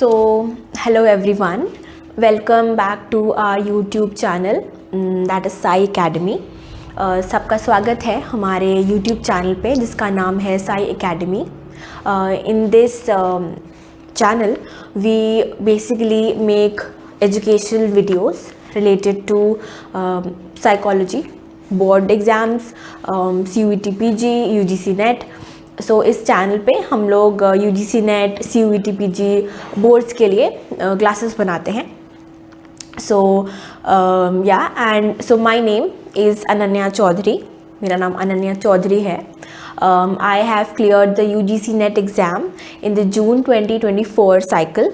Hello everyone, welcome back to our YouTube channel that is Sai Academy. सबका स्वागत है हमारे YouTube चैनल पे जिसका नाम है Sai Academy. In this channel we basically make educational videos related to psychology, board exams, CUET PG, UGC NET. इस channel पे हम लोग UGC NET, CUET PG boards के लिए क्लासेस बनाते हैं. My name is Ananya Chaudhary. मेरा नाम अनन्या चौधरी है. I have cleared the UGC NET exam in the June 2024 cycle.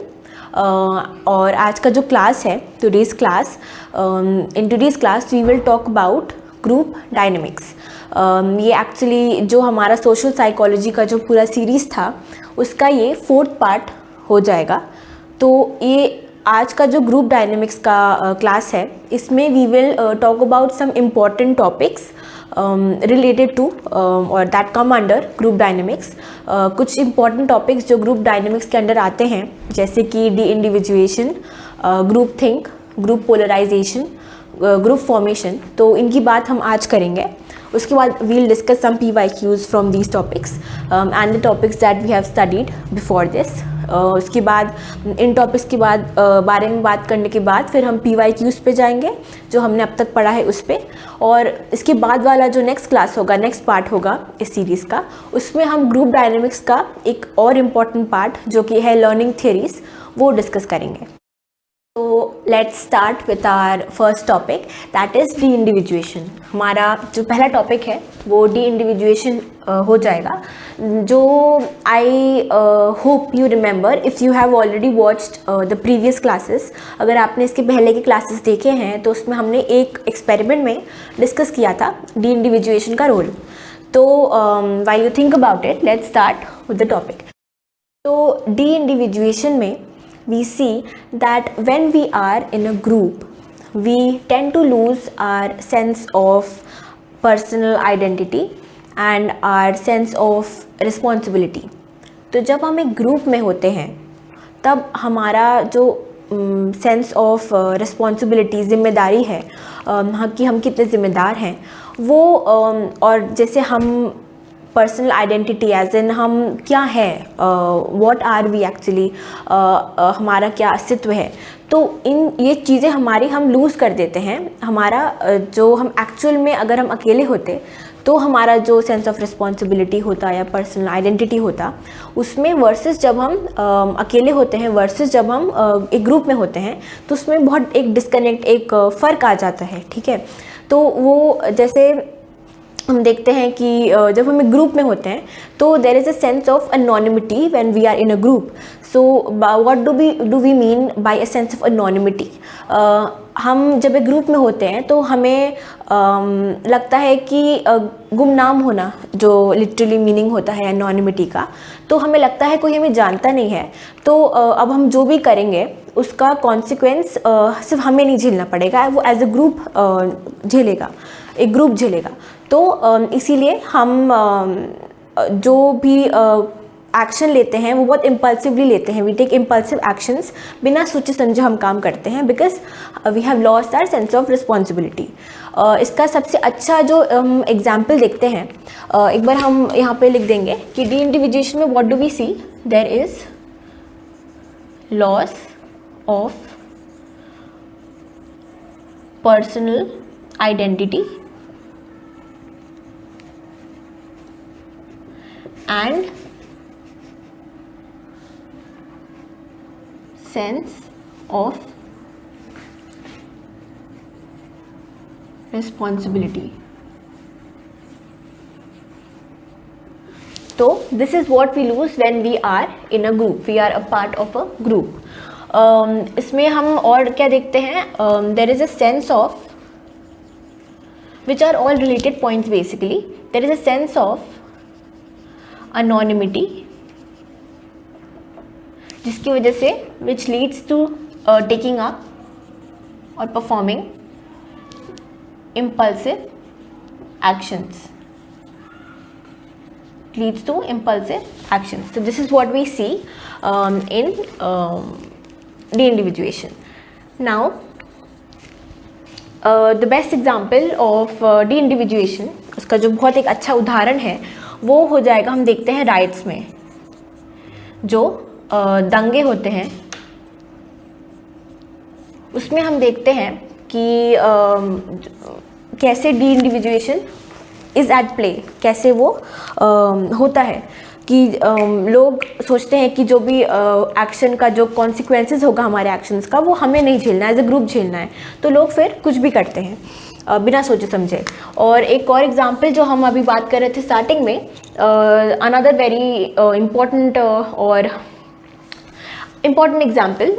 और आज का जो क्लास है, today's class, in today's class we will talk about group dynamics. ये एक्चुअली जो हमारा सोशल साइकोलॉजी का जो पूरा सीरीज़ था उसका ये 4th पार्ट हो जाएगा. तो ये आज का जो ग्रुप डायनेमिक्स का क्लास है इसमें we will talk about some important topics related to और that come under group dynamics. कुछ इम्पॉर्टेंट टॉपिक्स जो ग्रुप डायनेमिक्स के अंडर आते हैं जैसे कि deindividuation, group think, group polarization, group formation. तो इनकी बात हम आज करेंगे. उसके बाद we'll discuss some PYQs from these topics and the topics that we have studied before this. उसके बाद इन टॉपिक्स के बाद बारे में बात करने के बाद फिर हम PYQs पे जाएंगे जो हमने अब तक पढ़ा है उस पर. और इसके बाद वाला जो नेक्स्ट क्लास होगा, नेक्स्ट पार्ट होगा इस सीरीज़ का, उसमें हम ग्रुप डायनेमिक्स का एक और इम्पॉर्टेंट पार्ट जो कि है लर्निंग थियरीज वो डिस्कस करेंगे. तो let's start with our first topic that is deindividuation. हमारा जो पहला टॉपिक है वो डी इंडिविजुएशन हो जाएगा. जो I hope you remember if you have already watched the previous classes. अगर आपने इसके पहले के क्लासेस देखे हैं तो उसमें हमने एक एक्सपेरिमेंट में डिस्कस किया था डी इंडिविजुएशन का रोल. तो while you think about it, let's start with the topic. तो डी इंडिविजुएशन में we see that when we are in a group we tend to lose our sense of personal identity and our sense of responsibility. तो जब हम एक group में होते हैं तब हमारा जो सेंस ऑफ रिस्पॉन्सिबिलिटी, जिम्मेदारी है कि हम कितने ज़िम्मेदार हैं वो, और जैसे हम पर्सनल आइडेंटिटी एज इन हम क्या है, व्हाट आर वी एक्चुअली, हमारा क्या अस्तित्व है, तो इन ये चीज़ें हमारी हम लूज़ कर देते हैं. हमारा जो हम एक्चुअल में अगर हम अकेले होते तो हमारा जो सेंस ऑफ रिस्पॉन्सिबिलिटी होता या पर्सनल आइडेंटिटी होता उसमें, वर्सेस जब हम अकेले होते हैं वर्सेस जब हम एक ग्रुप में होते हैं तो उसमें बहुत एक डिस्कनेक्ट, एक फ़र्क आ जाता है. ठीक है. तो वो जैसे हम देखते हैं कि जब हम एक ग्रुप में होते हैं तो there is a sense of anonymity when we are in a group. So what do we mean by a sense of anonymity. हम जब एक ग्रुप में होते हैं तो हमें लगता है कि गुमनाम होना, जो लिटरली मीनिंग होता है एनोनिमिटी का, तो हमें लगता है कोई हमें जानता नहीं है. तो अब हम जो भी करेंगे उसका कॉन्सिक्वेंस सिर्फ हमें नहीं झेलना पड़ेगा, वो एज अ ग्रुप झेलेगा, एक ग्रुप झेलेगा. तो इसीलिए हम जो भी एक्शन लेते हैं वो बहुत इम्पल्सिवली लेते हैं. वी टेक इम्पल्सिव एक्शंस, बिना सोचे समझे हम काम करते हैं because we have lost our sense of responsibility. इसका सबसे अच्छा जो हम एग्जाम्पल देखते हैं, एक बार हम यहाँ पे लिख देंगे कि डी इंडिविजुएशन में what do we see, there is loss of personal identity and sense of responsibility. So this is what we lose when we are in a group, we are a part of a group. इसमें हम और क्या देखते हैं, there is a sense of, which are all related points basically. There is a sense of anonymity जिसकी वजह से which leads to taking up or performing impulsive actions. leads to impulsive actions. So this is what we see in de-individuation. Now the best example of de-individuation, उसका जो बहुत एक अच्छा उदाहरण है वो हो जाएगा, हम देखते हैं राइट्स में जो दंगे होते हैं, उसमें हम देखते हैं कि कैसे डी-इंडिविजुएशन इज़ एट प्ले, कैसे वो होता है कि लोग सोचते हैं कि जो भी एक्शन का जो कॉन्सिक्वेंसेस होगा हमारे एक्शंस का वो हमें नहीं झेलना है, एज ए ग्रुप झेलना है, तो लोग फिर कुछ भी करते हैं बिना सोचे समझे. और एक और एग्जांपल जो हम अभी बात कर रहे थे स्टार्टिंग में, अनदर वेरी इम्पॉर्टेंट और important example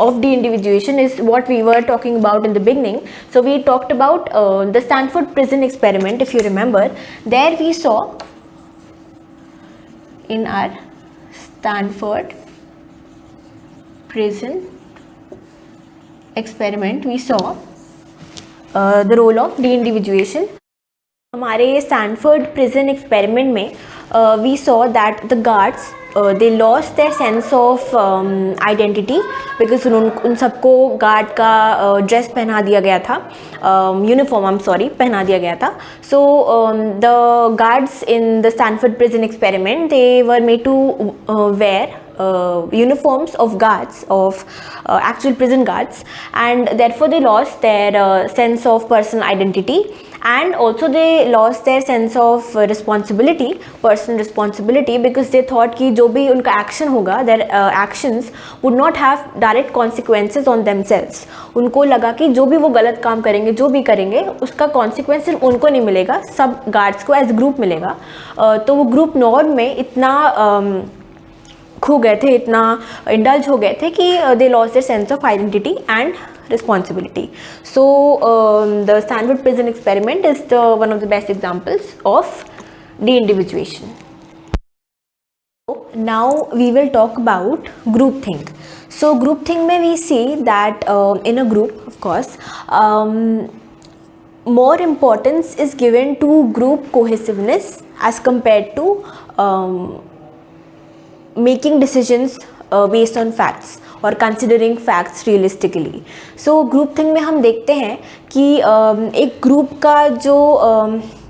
of de-individuation is what we were talking about in the beginning. So we talked about the Stanford prison experiment. If you remember, there we saw in our Stanford prison experiment we saw the role of de-individuation. हमारे Stanford prison experiment में we saw that the guards they lost their sense of identity because उन सबको guard का dress पहना दिया गया था, uniform पहना दिया गया था. So the guards in the Stanford prison experiment they were made to wear uniforms of guards, of actual prison guards, and therefore they lost their sense of personal identity, and also they lost their sense of personal responsibility, because they thought कि जो भी उनका action होगा, their actions would not have direct consequences on themselves. उनको लगा कि जो भी वो गलत काम करेंगे, जो भी करेंगे, उसका consequence सिर्फ उनको नहीं मिलेगा, सब गार्ड्स को एज ग्रुप मिलेगा. तो वो ग्रुप नॉर्म में इतना खो गए थे, इतना इंडल्ज हो गए थे कि they lost their sense of identity and responsibility. So the Stanford prison experiment is one of the best examples of de-individuation. Now we will talk about groupthink. So groupthink में we see that in a group, of course, more importance is given to group cohesiveness as compared to making decisions based on facts और considering facts realistically. So group think में हम देखते हैं कि एक group का जो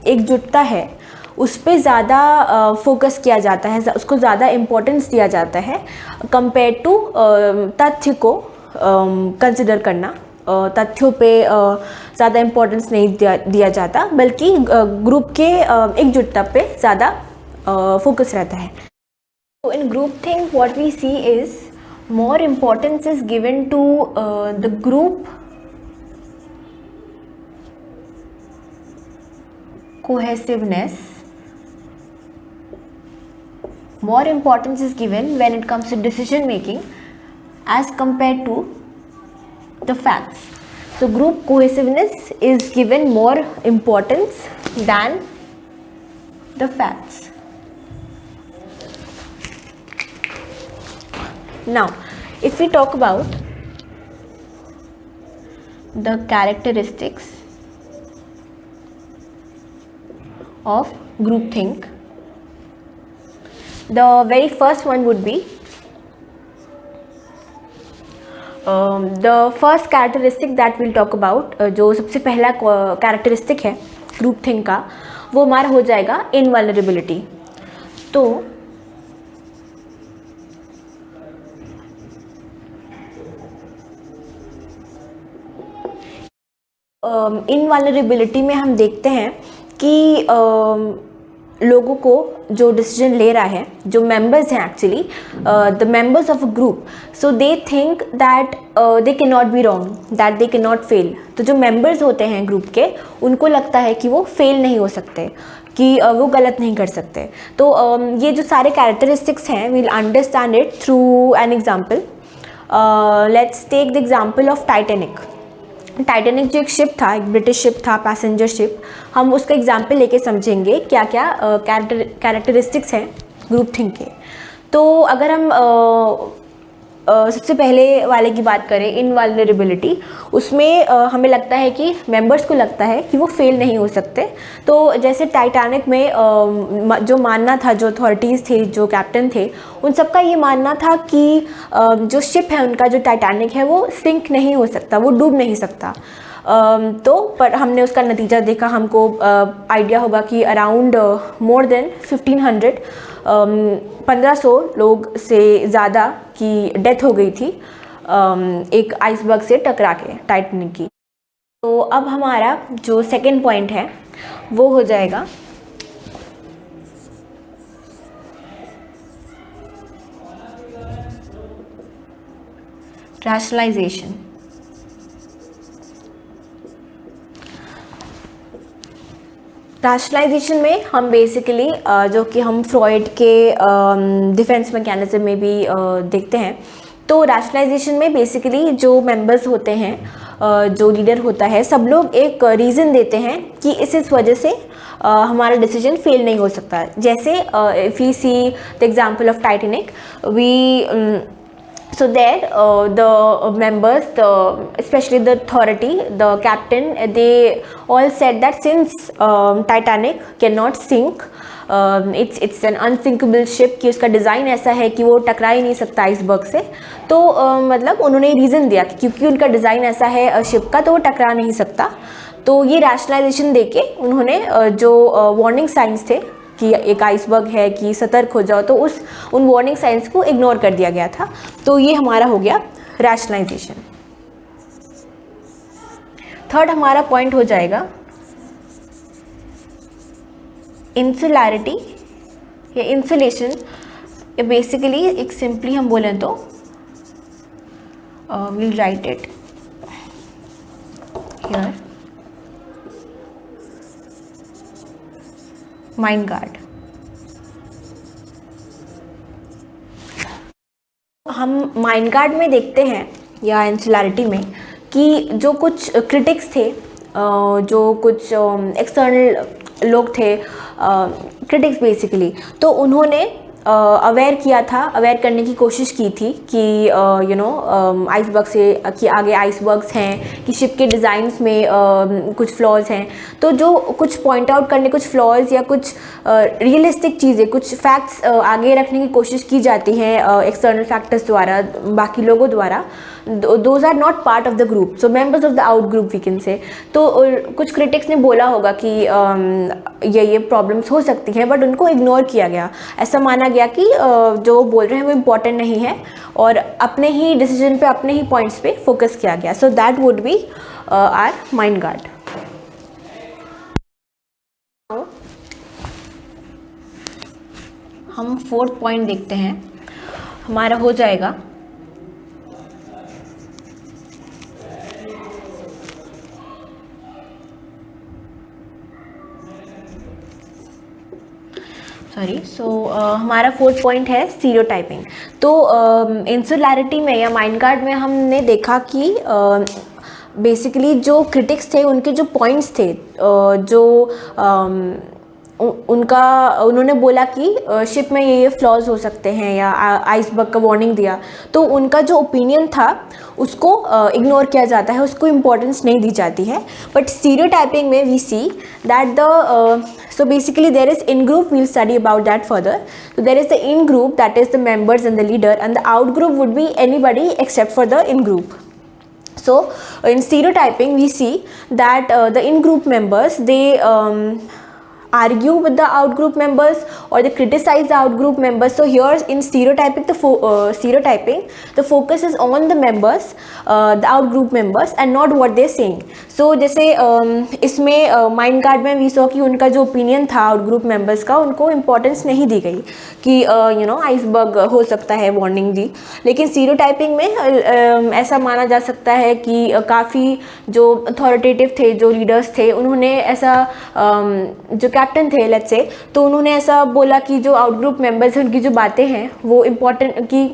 एकजुटता है उस पर ज़्यादा फोकस किया जाता है, उसको ज़्यादा इम्पोर्टेंस दिया जाता है कंपेयर टू तथ्य को कंसिडर करना. तथ्यों पे ज़्यादा इम्पोर्टेंस नहीं दिया जाता, बल्कि ग्रुप के एकजुटता पे ज़्यादा फोकस रहता है. So in groupthink what we see is more importance is given to the group cohesiveness. More importance is given when it comes to decision making as compared to the facts. So group cohesiveness is given more importance than the facts. Now, if we talk about the characteristics of groupthink, the very first one would be the first characteristic that we'll talk about, जो सबसे पहला characteristic है groupthink का, वो हमारा हो जाएगा invulnerability. तो इनवल्नरेबिलिटी में हम देखते हैं कि लोगों को जो डिसीजन ले रहा है, जो मेंबर्स हैं actually the members of a group, so they think that they can not be wrong, that they can not fail. तो जो मेंबर्स होते हैं ग्रुप के, उनको लगता है कि वो फेल नहीं हो सकते, कि वो गलत नहीं कर सकते. तो ये जो सारे कैरेक्टरिस्टिक्स हैं, we'll understand it through an example. Let's take the example of Titanic. Titanic जो एक शिप था, एक ब्रिटिश शिप था, पैसेंजर शिप, हम उसका एग्जाम्पल लेके समझेंगे क्या क्या कैरेक्टरिस्टिक्स हैं ग्रुप थिंक के. तो अगर हम सबसे पहले वाले की बात करें, इनवल्नरेबिलिटी, उसमें हमें लगता है कि मेंबर्स को लगता है कि वो फेल नहीं हो सकते। तो जैसे टाइटैनिक में जो मानना था, जो अथॉरिटीज़ थे, जो कैप्टन थे, उन सबका ये मानना था कि जो शिप है उनका, जो टाइटैनिक है, वो सिंक नहीं हो सकता, वो डूब नहीं सकता। तो पर हमने उसका नतीजा देखा, हमको आइडिया होगा कि अराउंड मोर देन 1500 1500 लोग से ज़्यादा की डेथ हो गई थी एक आइसबर्ग से टकरा के, टाइटैनिक की। तो अब हमारा जो सेकंड पॉइंट है वो हो जाएगा रैशनलाइजेशन। रैशनलाइजेशन में हम बेसिकली जो कि हम फ्रॉइड के डिफेंस मैकेनिज्म में भी देखते हैं, तो रैशनलाइजेशन में बेसिकली जो मेंबर्स होते हैं, जो लीडर होता है, सब लोग एक रीज़न देते हैं कि इस वजह से हमारा डिसीजन फेल नहीं हो सकता। जैसे if you see the example of Titanic, we so there the members, especially the authority, the captain, they all said that since Titanic cannot sink, it's an unsinkable ship, कि उसका design ऐसा है कि वो टकरा ही नहीं सकता आइसबर्ग से। तो मतलब उन्होंने रीज़न दिया कि क्योंकि उनका डिज़ाइन ऐसा है शिप का, तो वो टकरा नहीं सकता। तो ये रैशनलाइजेशन देके उन्होंने जो वार्निंग साइंस थे कि एक आइसबर्ग है, कि सतर्क हो जाओ, तो उन वार्निंग साइंस को इग्नोर कर दिया गया था। तो ये हमारा हो गया रैशनलाइजेशन। थर्ड हमारा पॉइंट हो जाएगा इंसुलैरिटी या इंसुलेशन। ये बेसिकली एक सिंपली हम बोलें तो we'll write it here, mind guard. हम माइंड गार्ड में देखते हैं या इंसुलैरिटी में कि जो कुछ क्रिटिक्स थे, जो कुछ एक्सटर्नल लोग थे, क्रिटिक्स बेसिकली, तो उन्होंने अवेयर किया था, अवेयर करने की कोशिश की थी कि आइसबर्ग से कि आगे आइसबर्ग्स हैं, कि शिप के डिज़ाइंस में कुछ फ्लॉज हैं। तो जो कुछ पॉइंट आउट करने, कुछ फ्लॉज या कुछ रियलिस्टिक चीज़ें, कुछ फैक्ट्स आगे रखने की कोशिश की जाती हैं एक्सटर्नल फैक्टर्स द्वारा, बाकी लोगों द्वारा, those are not part of the group, so members of the out group we can say. तो कुछ क्रिटिक्स ने बोला होगा कि ये प्रॉब्लम्स हो सकती हैं, बट उनको इग्नोर किया गया। ऐसा माना गया कि जो बोल रहे हैं वो इम्पॉर्टेंट नहीं है, और अपने ही डिसीजन पे, अपने ही पॉइंट्स पे फोकस किया गया। So that would be our mindguard. हम फोर्थ पॉइंट देखते हैं, हमारा हो जाएगा हमारा फोर्थ पॉइंट है स्टीरियोटाइपिंग। तो इंसुलैरिटी में या माइंड गार्ड में हमने देखा कि बेसिकली जो क्रिटिक्स थे, उनके जो पॉइंट्स थे, उन्होंने बोला कि शिप में ये फ्लॉज हो सकते हैं, या आइसबर्ग का वार्निंग दिया, तो उनका जो ओपिनियन था उसको इग्नोर किया जाता है, उसको इम्पोर्टेंस नहीं दी जाती है। बट स्टीरियोटाइपिंग में we see that so basically there is in group, we'll study about that further. So there is the in group, that is the members and the leader, and the out group would be anybody except for the in group. So in stereotyping we see that the in group members, they argue with the out group members, or they criticize the out group members. So here in stereotyping, the focus is on the members, the out group members, and not what they're saying. So जैसे इसमें mind guard में we saw कि उनका जो opinion था out group members का, उनको importance नहीं दी गई कि आइसबर्ग हो सकता है, वार्निंग दी। लेकिन स्टीरियोटाइपिंग में ऐसा माना जा सकता है कि काफ़ी जो अथॉरिटेटिव थे, जो लीडर्स थे, उन्होंने ऐसा जो कैप्टन थे लेट्स से, तो उन्होंने ऐसा बोला कि जो आउट ग्रुप मेंबर्स हैं, उनकी जो बातें हैं वो इम्पोर्टेंट, कि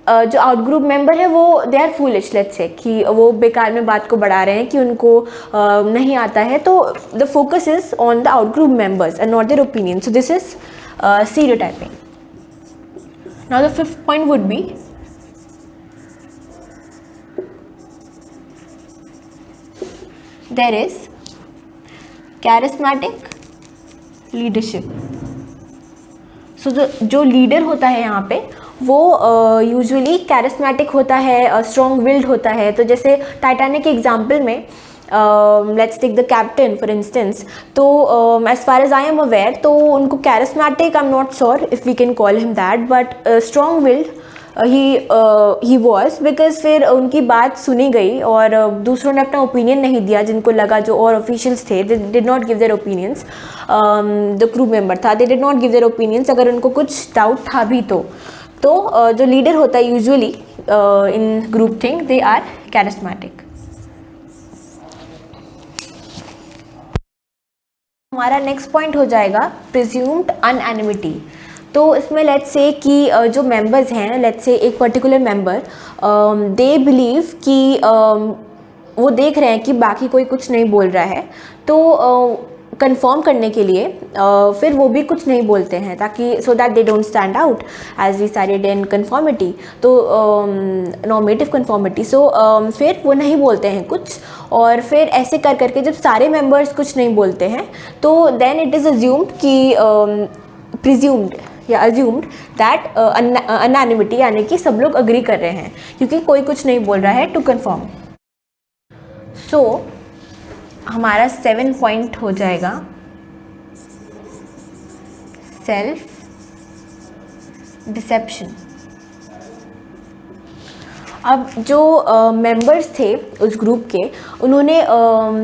जो आउट ग्रुप मेंबर है वो they are foolish let's say, कि वो बेकार में बात को बढ़ा रहे हैं, कि उनको नहीं आता है। तो the focus is on the out group members and not their opinion. So this is stereotyping. Now the fifth point would be there is charismatic leadership. सो जो लीडर होता है यहाँ पे वो यूजुअली कैरिस्मेटिक होता है, स्ट्रॉन्ग विल्ड होता है। तो जैसे टाइटैनिक के एग्जाम्पल में let's take the captain for instance, तो as far as I am aware तो उनको charismatic I am not sure if we can call him that, but strong willed he was, because फिर उनकी बात सुनी गई और दूसरों ने अपना ओपिनियन नहीं दिया, जिनको लगा जो और ऑफिशियल्स थे they did not give their opinions, the crew member था they did not give their opinions, अगर उनको कुछ डाउट था भी तो जो लीडर होता है usually in groupthink they are charismatic. हमारा नेक्स्ट पॉइंट हो जाएगा प्रिज्यूम्ड अनएनिमिटी। तो इसमें लेट्स से कि जो मेंबर्स हैं, लेट्स से एक पर्टिकुलर मेंबर दे बिलीव कि वो देख रहे हैं कि बाकी कोई कुछ नहीं बोल रहा है, तो कंफर्म करने के लिए फिर वो भी कुछ नहीं बोलते हैं, ताकि so that they don't stand out as we sided in conformity, तो नॉर्मेटिव कन्फॉर्मिटी। सो फिर वो नहीं बोलते हैं कुछ, और फिर ऐसे कर करके जब सारे मेंबर्स कुछ नहीं बोलते हैं तो देन इट इज़ अज्यूम्ड कि प्रिज्यूम्ड या अज्यूम्ड दैट अनएनिमिटी, यानी कि सब लोग अग्री कर रहे हैं क्योंकि कोई कुछ नहीं बोल रहा है टू कन्फर्म। सो हमारा 7 पॉइंट हो जाएगा सेल्फ डिसेप्शन। अब जो मेंबर्स थे उस ग्रुप के, उन्होंने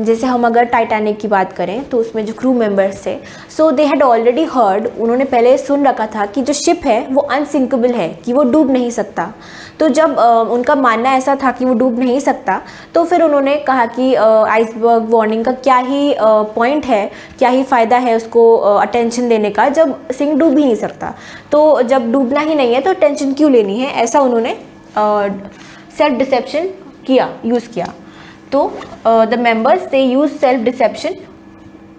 जैसे हम अगर टाइटैनिक की बात करें तो उसमें जो क्रू मेंबर्स थे, सो दे हैड ऑलरेडी हर्ड, उन्होंने पहले सुन रखा था कि जो शिप है वो अनसिंकेबल है, कि वो डूब नहीं सकता। तो जब उनका मानना ऐसा था कि वो डूब नहीं सकता, तो फिर उन्होंने कहा कि आइसबर्ग वार्निंग का क्या ही पॉइंट है, क्या ही फ़ायदा है उसको अटेंशन देने का, जब सिंह डूब ही नहीं सकता। तो जब डूबना ही नहीं है तो अटेंशन क्यों लेनी है, ऐसा उन्होंने सेल्फ डिसेप्शन यूज़ किया। तो the members they use self deception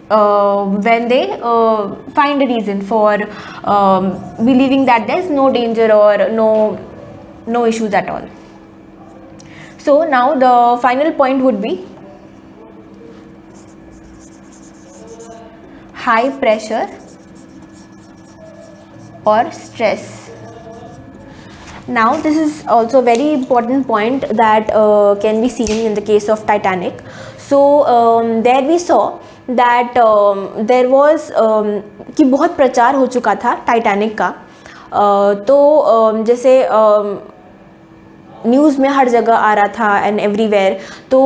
when they find a reason for believing that there is no danger or no issues at all. So now the final point would be high pressure or stress. Now this is also a very important point that can be seen in the case of Titanic. So there we saw that there was कि बहुत प्रचार हो चुका था Titanic का, तो जैसे news में हर जगह आ रहा था एंड एवरीवेयर। तो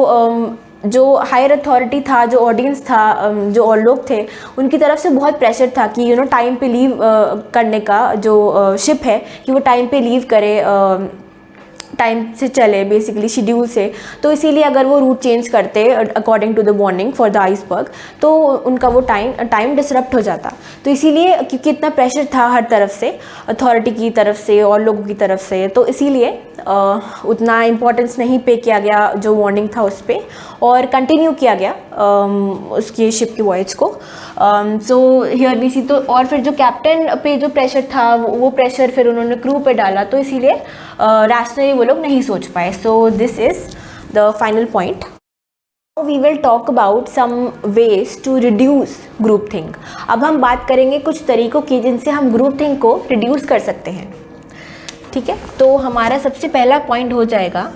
जो हायर अथॉरिटी था, जो ऑडियंस था, जो और लोग थे, उनकी तरफ से बहुत प्रेशर था कि टाइम पे लीव करने का, जो शिप है कि वो टाइम पे लीव करे, टाइम से चले, बेसिकली शेड्यूल से। तो इसीलिए अगर वो रूट चेंज करते according to the warning for the iceberg, तो उनका वो टाइम डिसरप्ट हो जाता। तो इसीलिए क्योंकि इतना प्रेशर था हर तरफ से, अथॉरिटी की तरफ से और लोगों की तरफ से, तो इसीलिए उतना इम्पोर्टेंस नहीं पे किया गया जो वार्निंग था उस पर, और कंटिन्यू किया गया उसकी शिप की वॉयज को। सो हियर वी सी, तो और फिर जो कैप्टन पे जो प्रेशर था वो प्रेशर फिर उन्होंने क्रू पे डाला, तो इसीलिए रैशनली वो लोग नहीं सोच पाए। So this is the final point. We will talk about some ways to reduce groupthink. अब हम बात करेंगे कुछ तरीकों की जिनसे हम ग्रुप थिंक को रिड्यूस कर सकते हैं, ठीक है। तो हमारा सबसे पहला पॉइंट हो जाएगा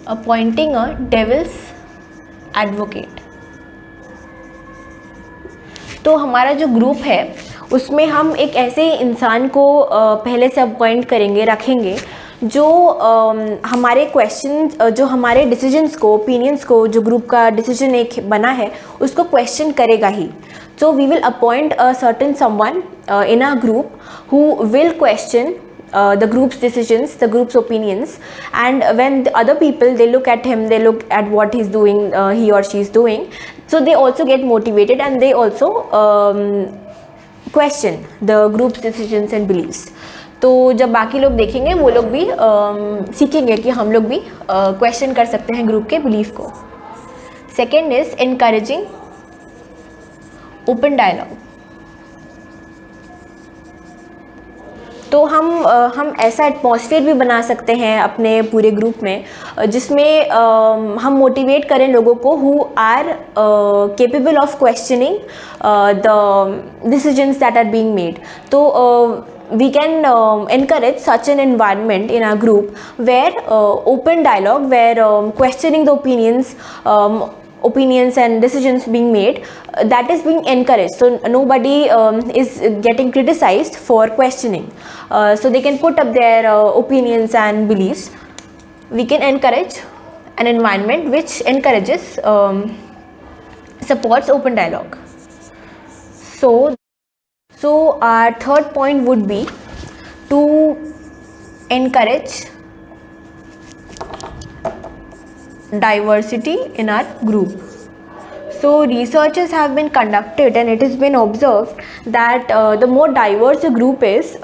अपॉइंटिंग अ डेविल्स एडवोकेट। तो हमारा जो ग्रुप है उसमें हम एक ऐसे इंसान को पहले से अपॉइंट करेंगे, रखेंगे, जो हमारे क्वेश्चन, जो हमारे डिसीजंस को, ओपिनियंस को, जो ग्रुप का डिसीजन एक बना है उसको क्वेश्चन करेगा ही। So we will appoint a certain someone in our group who will question the group's decisions, the group's opinions, and when the other people, they look at him, they look at what he's doing, he or she is doing, so they also get motivated and they also question the group's decisions and beliefs. तो जब बाकी लोग देखेंगे वो लोग भी सीखेंगे कि हम लोग भी क्वेश्चन कर सकते हैं ग्रुप के बिलीफ को। Second is encouraging open dialogue. तो हम ऐसा एटमॉस्फेयर भी बना सकते हैं अपने पूरे ग्रुप में जिसमें हम मोटिवेट करें लोगों को who are capable of questioning the decisions that are being made. तो we can encourage such an environment in our group where open dialogue, where questioning the opinions and decisions being made, that is being encouraged. So nobody is getting criticized for questioning. So they can put up their opinions and beliefs. We can encourage an environment which encourages, supports open dialogue. So our third point would be to encourage diversity in our group. So researches have been conducted and it has been observed that the more diverse a group is,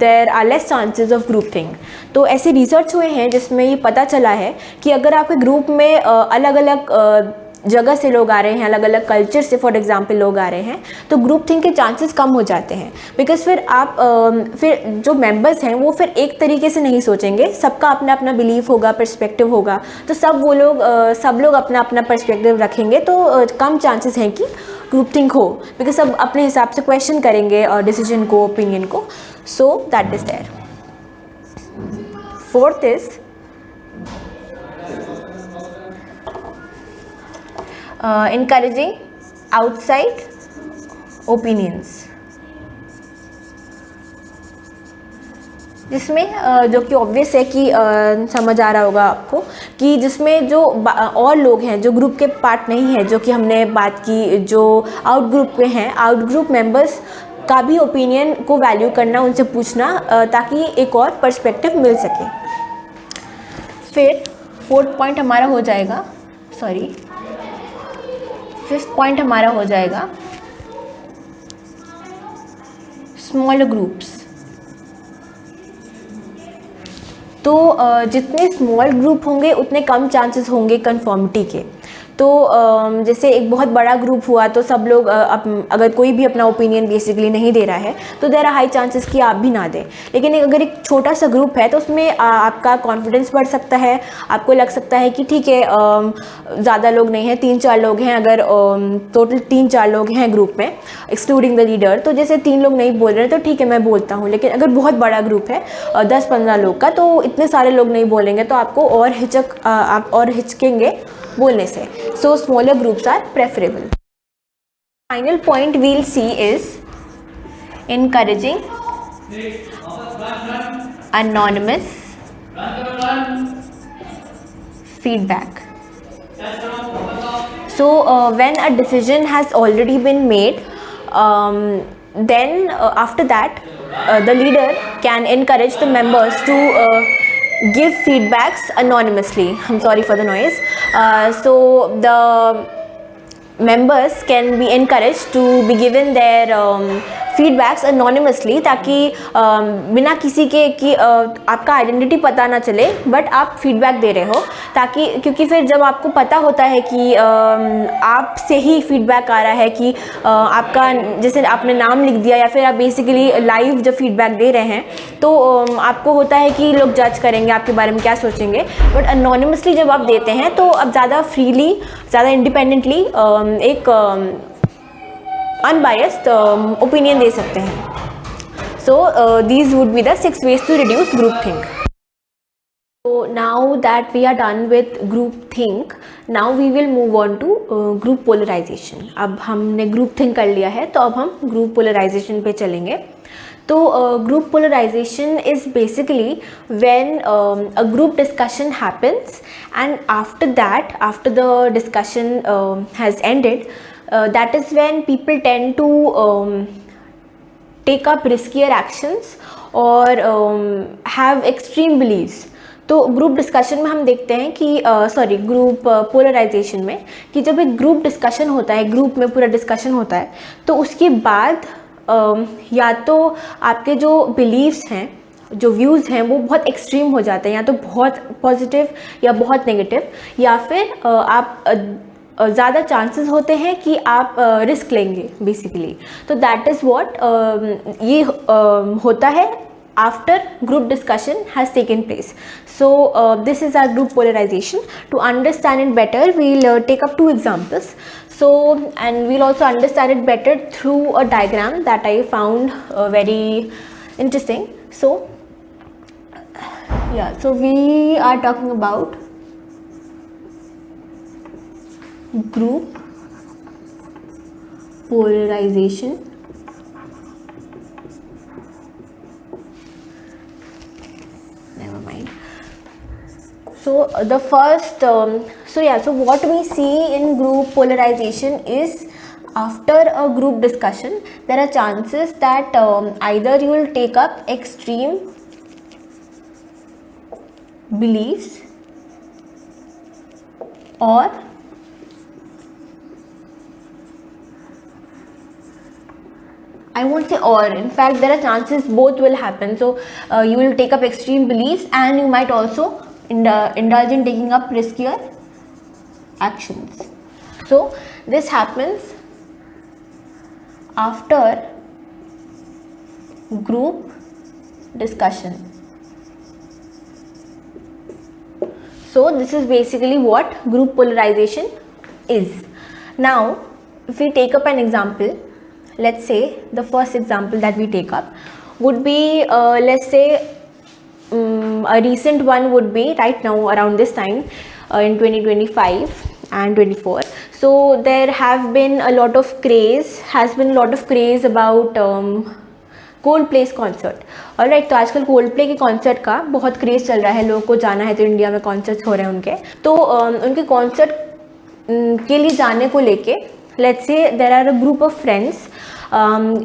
there are less chances of groupthink. तो ऐसे research हुए हैं जिसमें ये पता चला है कि अगर आपके ग्रुप में अलग अलग जगह से लोग आ रहे हैं, अलग अलग कल्चर से फॉर एग्जांपल लोग आ रहे हैं, तो ग्रुप थिंक के चांसेस कम हो जाते हैं. बिकॉज फिर जो मेंबर्स हैं वो फिर एक तरीके से नहीं सोचेंगे, सबका अपना अपना बिलीफ होगा, पर्सपेक्टिव होगा, तो सब लोग अपना अपना पर्सपेक्टिव रखेंगे, तो कम चांसेस हैं कि ग्रुप थिंक हो, बिकॉज सब अपने हिसाब से क्वेश्चन करेंगे और डिसीजन को, ओपिनियन को. So that is there. Fourth is encouraging outside opinions, जिसमें जो कि ऑब्वियस है कि समझ आ रहा होगा आपको कि जिसमें जो और लोग हैं जो ग्रुप के पार्ट नहीं है, जो कि हमने बात की, जो आउट ग्रुप के हैं, आउट ग्रुप मेंबर्स का भी ओपिनियन को वैल्यू करना, उनसे पूछना, ताकि एक और पर्सपेक्टिव मिल सके. फिर फोर्थ पॉइंट हमारा हो जाएगा, फिफ्थ पॉइंट हमारा हो जाएगा स्मॉल ग्रुप्स. तो जितने स्मॉल ग्रुप होंगे उतने कम चांसेस होंगे कन्फर्मिटी के. तो जैसे एक बहुत बड़ा ग्रुप हुआ तो सब लोग अगर कोई भी अपना ओपिनियन बेसिकली नहीं दे रहा है तो देयर आर हाई चांसेस कि आप भी ना दें. लेकिन अगर एक छोटा सा ग्रुप है तो उसमें आपका कॉन्फिडेंस बढ़ सकता है, आपको लग सकता है कि ठीक है ज़्यादा लोग नहीं हैं, 3-4 लोग हैं, अगर टोटल 3-4 लोग हैं ग्रुप में एक्सक्लूडिंग द लीडर, तो जैसे 3 लोग नहीं बोल रहे तो ठीक है मैं बोलता हूँ. लेकिन अगर बहुत बड़ा ग्रुप है 10-15 लोग का, तो इतने सारे लोग नहीं बोलेंगे तो आपको आप और हिचकेंगे बोलने से. So smaller groups are preferable. Final point we'll see is encouraging anonymous feedback. So when a decision has already been made, then after that the leader can encourage the members to give feedbacks anonymously. I'm sorry for the noise. So the members can be encouraged to be given their feedbacks anonymously, ताकि बिना किसी के कि आपका identity पता ना चले, but आप फीडबैक दे रहे हो, ताकि क्योंकि फिर जब आपको पता होता है कि आपसे ही फीडबैक आ रहा है कि आपका जैसे आपने नाम लिख दिया या फिर आप बेसिकली लाइव जब फीडबैक दे रहे हैं तो आपको होता है कि लोग जज करेंगे आपके बारे में, क्या सोचेंगे. बट अनोनिमसली जब आप देते हैं तो आप ज़्यादा फ्रीली, ज़्यादा इंडिपेंडेंटली एक अनबायस्ड ओपिनियन दे सकते हैं. So these would be the 6 ways to reduce groupthink. So now that we are done with groupthink, now we will move on to group polarization. अब हमने groupthink कर लिया है तो अब हम group polarization पे चलेंगे. तो group polarization is basically when a group discussion happens and after that, after the discussion has ended, that is when people tend to take up riskier actions or have extreme beliefs. तो group discussion में हम देखते हैं कि group polarisation में कि जब एक ग्रुप डिस्कशन होता है, ग्रुप में पूरा डिस्कशन होता है, तो उसके बाद या तो आपके जो बिलीव्स हैं, जो व्यूज़ हैं वो बहुत एक्सट्रीम हो जाते हैं, या तो बहुत पॉजिटिव या बहुत नेगेटिव, या फिर आप ज़्यादा चांसेस होते हैं कि आप रिस्क लेंगे बेसिकली. तो दैट इज़ व्हाट ये होता है after group discussion has taken place. So this is our group polarization. To understand it better, we'll take up two examples. So, and we'll also understand it better through a diagram that I found very interesting. So yeah, so we are talking about group polarization. Never mind. So the first so what we see in group polarization is, after a group discussion there are chances that either you will take up extreme beliefs, or I won't say or, in fact there are chances both will happen. So you will take up extreme beliefs and you might also indulge in taking up riskier actions. So this happens after group discussion. So this is basically what group polarization is. Now if we take up an example, let's say the first example that we take up would be let's say a recent one would be right now around this time in 2025 and 24. So there have been a lot of craze, about Coldplay's concert. Alright, तो आजकल Coldplay के concert का बहुत craze चल रहा है, लोगों को जाना है, तो इंडिया में कॉन्सर्ट्स हो रहे हैं उनके. तो उनके कॉन्सर्ट के लिए जाने को लेके let's say there are a group of friends,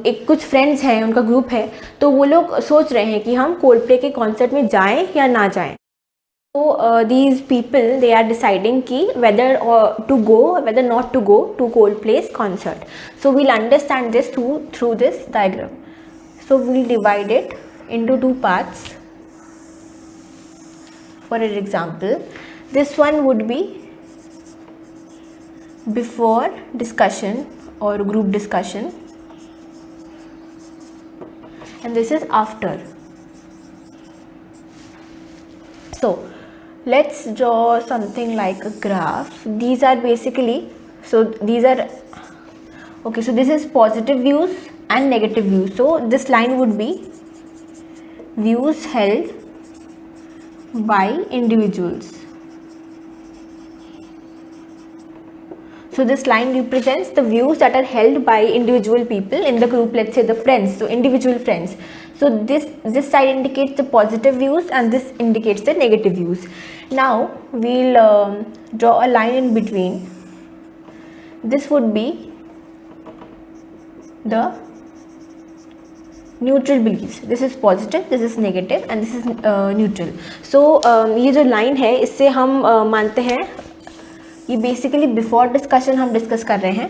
एक कुछ फ्रेंड्स हैं, उनका ग्रुप है, तो वो लोग सोच रहे हैं कि हम Coldplay के कॉन्सर्ट में जाएं या ना जाएं. So these people, they are deciding ki whether to go, whether not to go to Coldplay's concert. So we'll understand this through this diagram. So we'll divide it into two parts. For an example, this one would be before discussion or group discussion, and this is after. So let's draw something like a graph. These are basically, so these are okay, so this is positive views and negative views. So this line would be views held by individuals. So this line represents the views that are held by individual people in the group, let's say the friends, so individual friends. So this side indicates the positive views and this indicates the negative views. Now we'll draw a line in between. This would be the neutral beliefs. This is positive, this is negative and this is neutral. So ये जो line है, इससे हम मानते हैं ये basically before discussion हम discuss कर रहे हैं.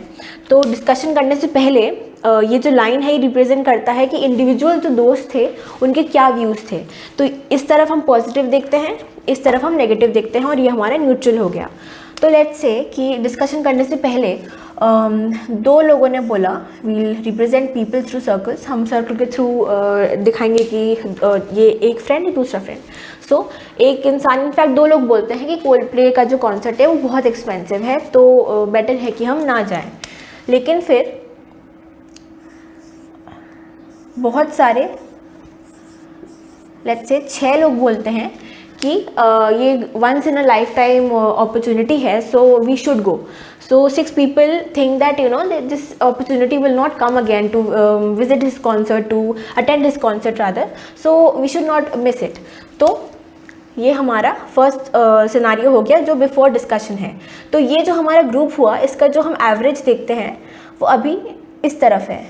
तो डिस्कशन करने से पहले ये जो लाइन है ये रिप्रेजेंट करता है कि इंडिविजुअल जो दोस्त थे उनके क्या व्यूज़ थे. तो इस तरफ हम पॉजिटिव देखते हैं, इस तरफ हम नेगेटिव देखते हैं, और ये हमारा न्यूट्रल हो गया. तो लेट्स से कि डिस्कशन करने से पहले दो लोगों ने बोला we'll represent people through circles. हम सर्कल के थ्रू दिखाएंगे कि ये एक फ्रेंड है, दूसरा फ्रेंड. सो एक इंसान, इनफैक्ट दो लोग बोलते हैं कि कोल्डप्ले का जो कॉन्सर्ट है वो बहुत एक्सपेंसिव है, तो बेटर है कि हम ना जाएं. लेकिन फिर बहुत सारे लेट्स से 6 लोग बोलते हैं कि ये once in a lifetime opportunity है, so we should go. So 6 people think that that this opportunity will not come again to visit his concert, to attend his concert rather. So we should not miss it. तो ये हमारा first scenario हो गया जो before discussion है. तो ये जो हमारा ग्रुप हुआ, इसका जो हम एवरेज देखते हैं वो अभी इस तरफ है,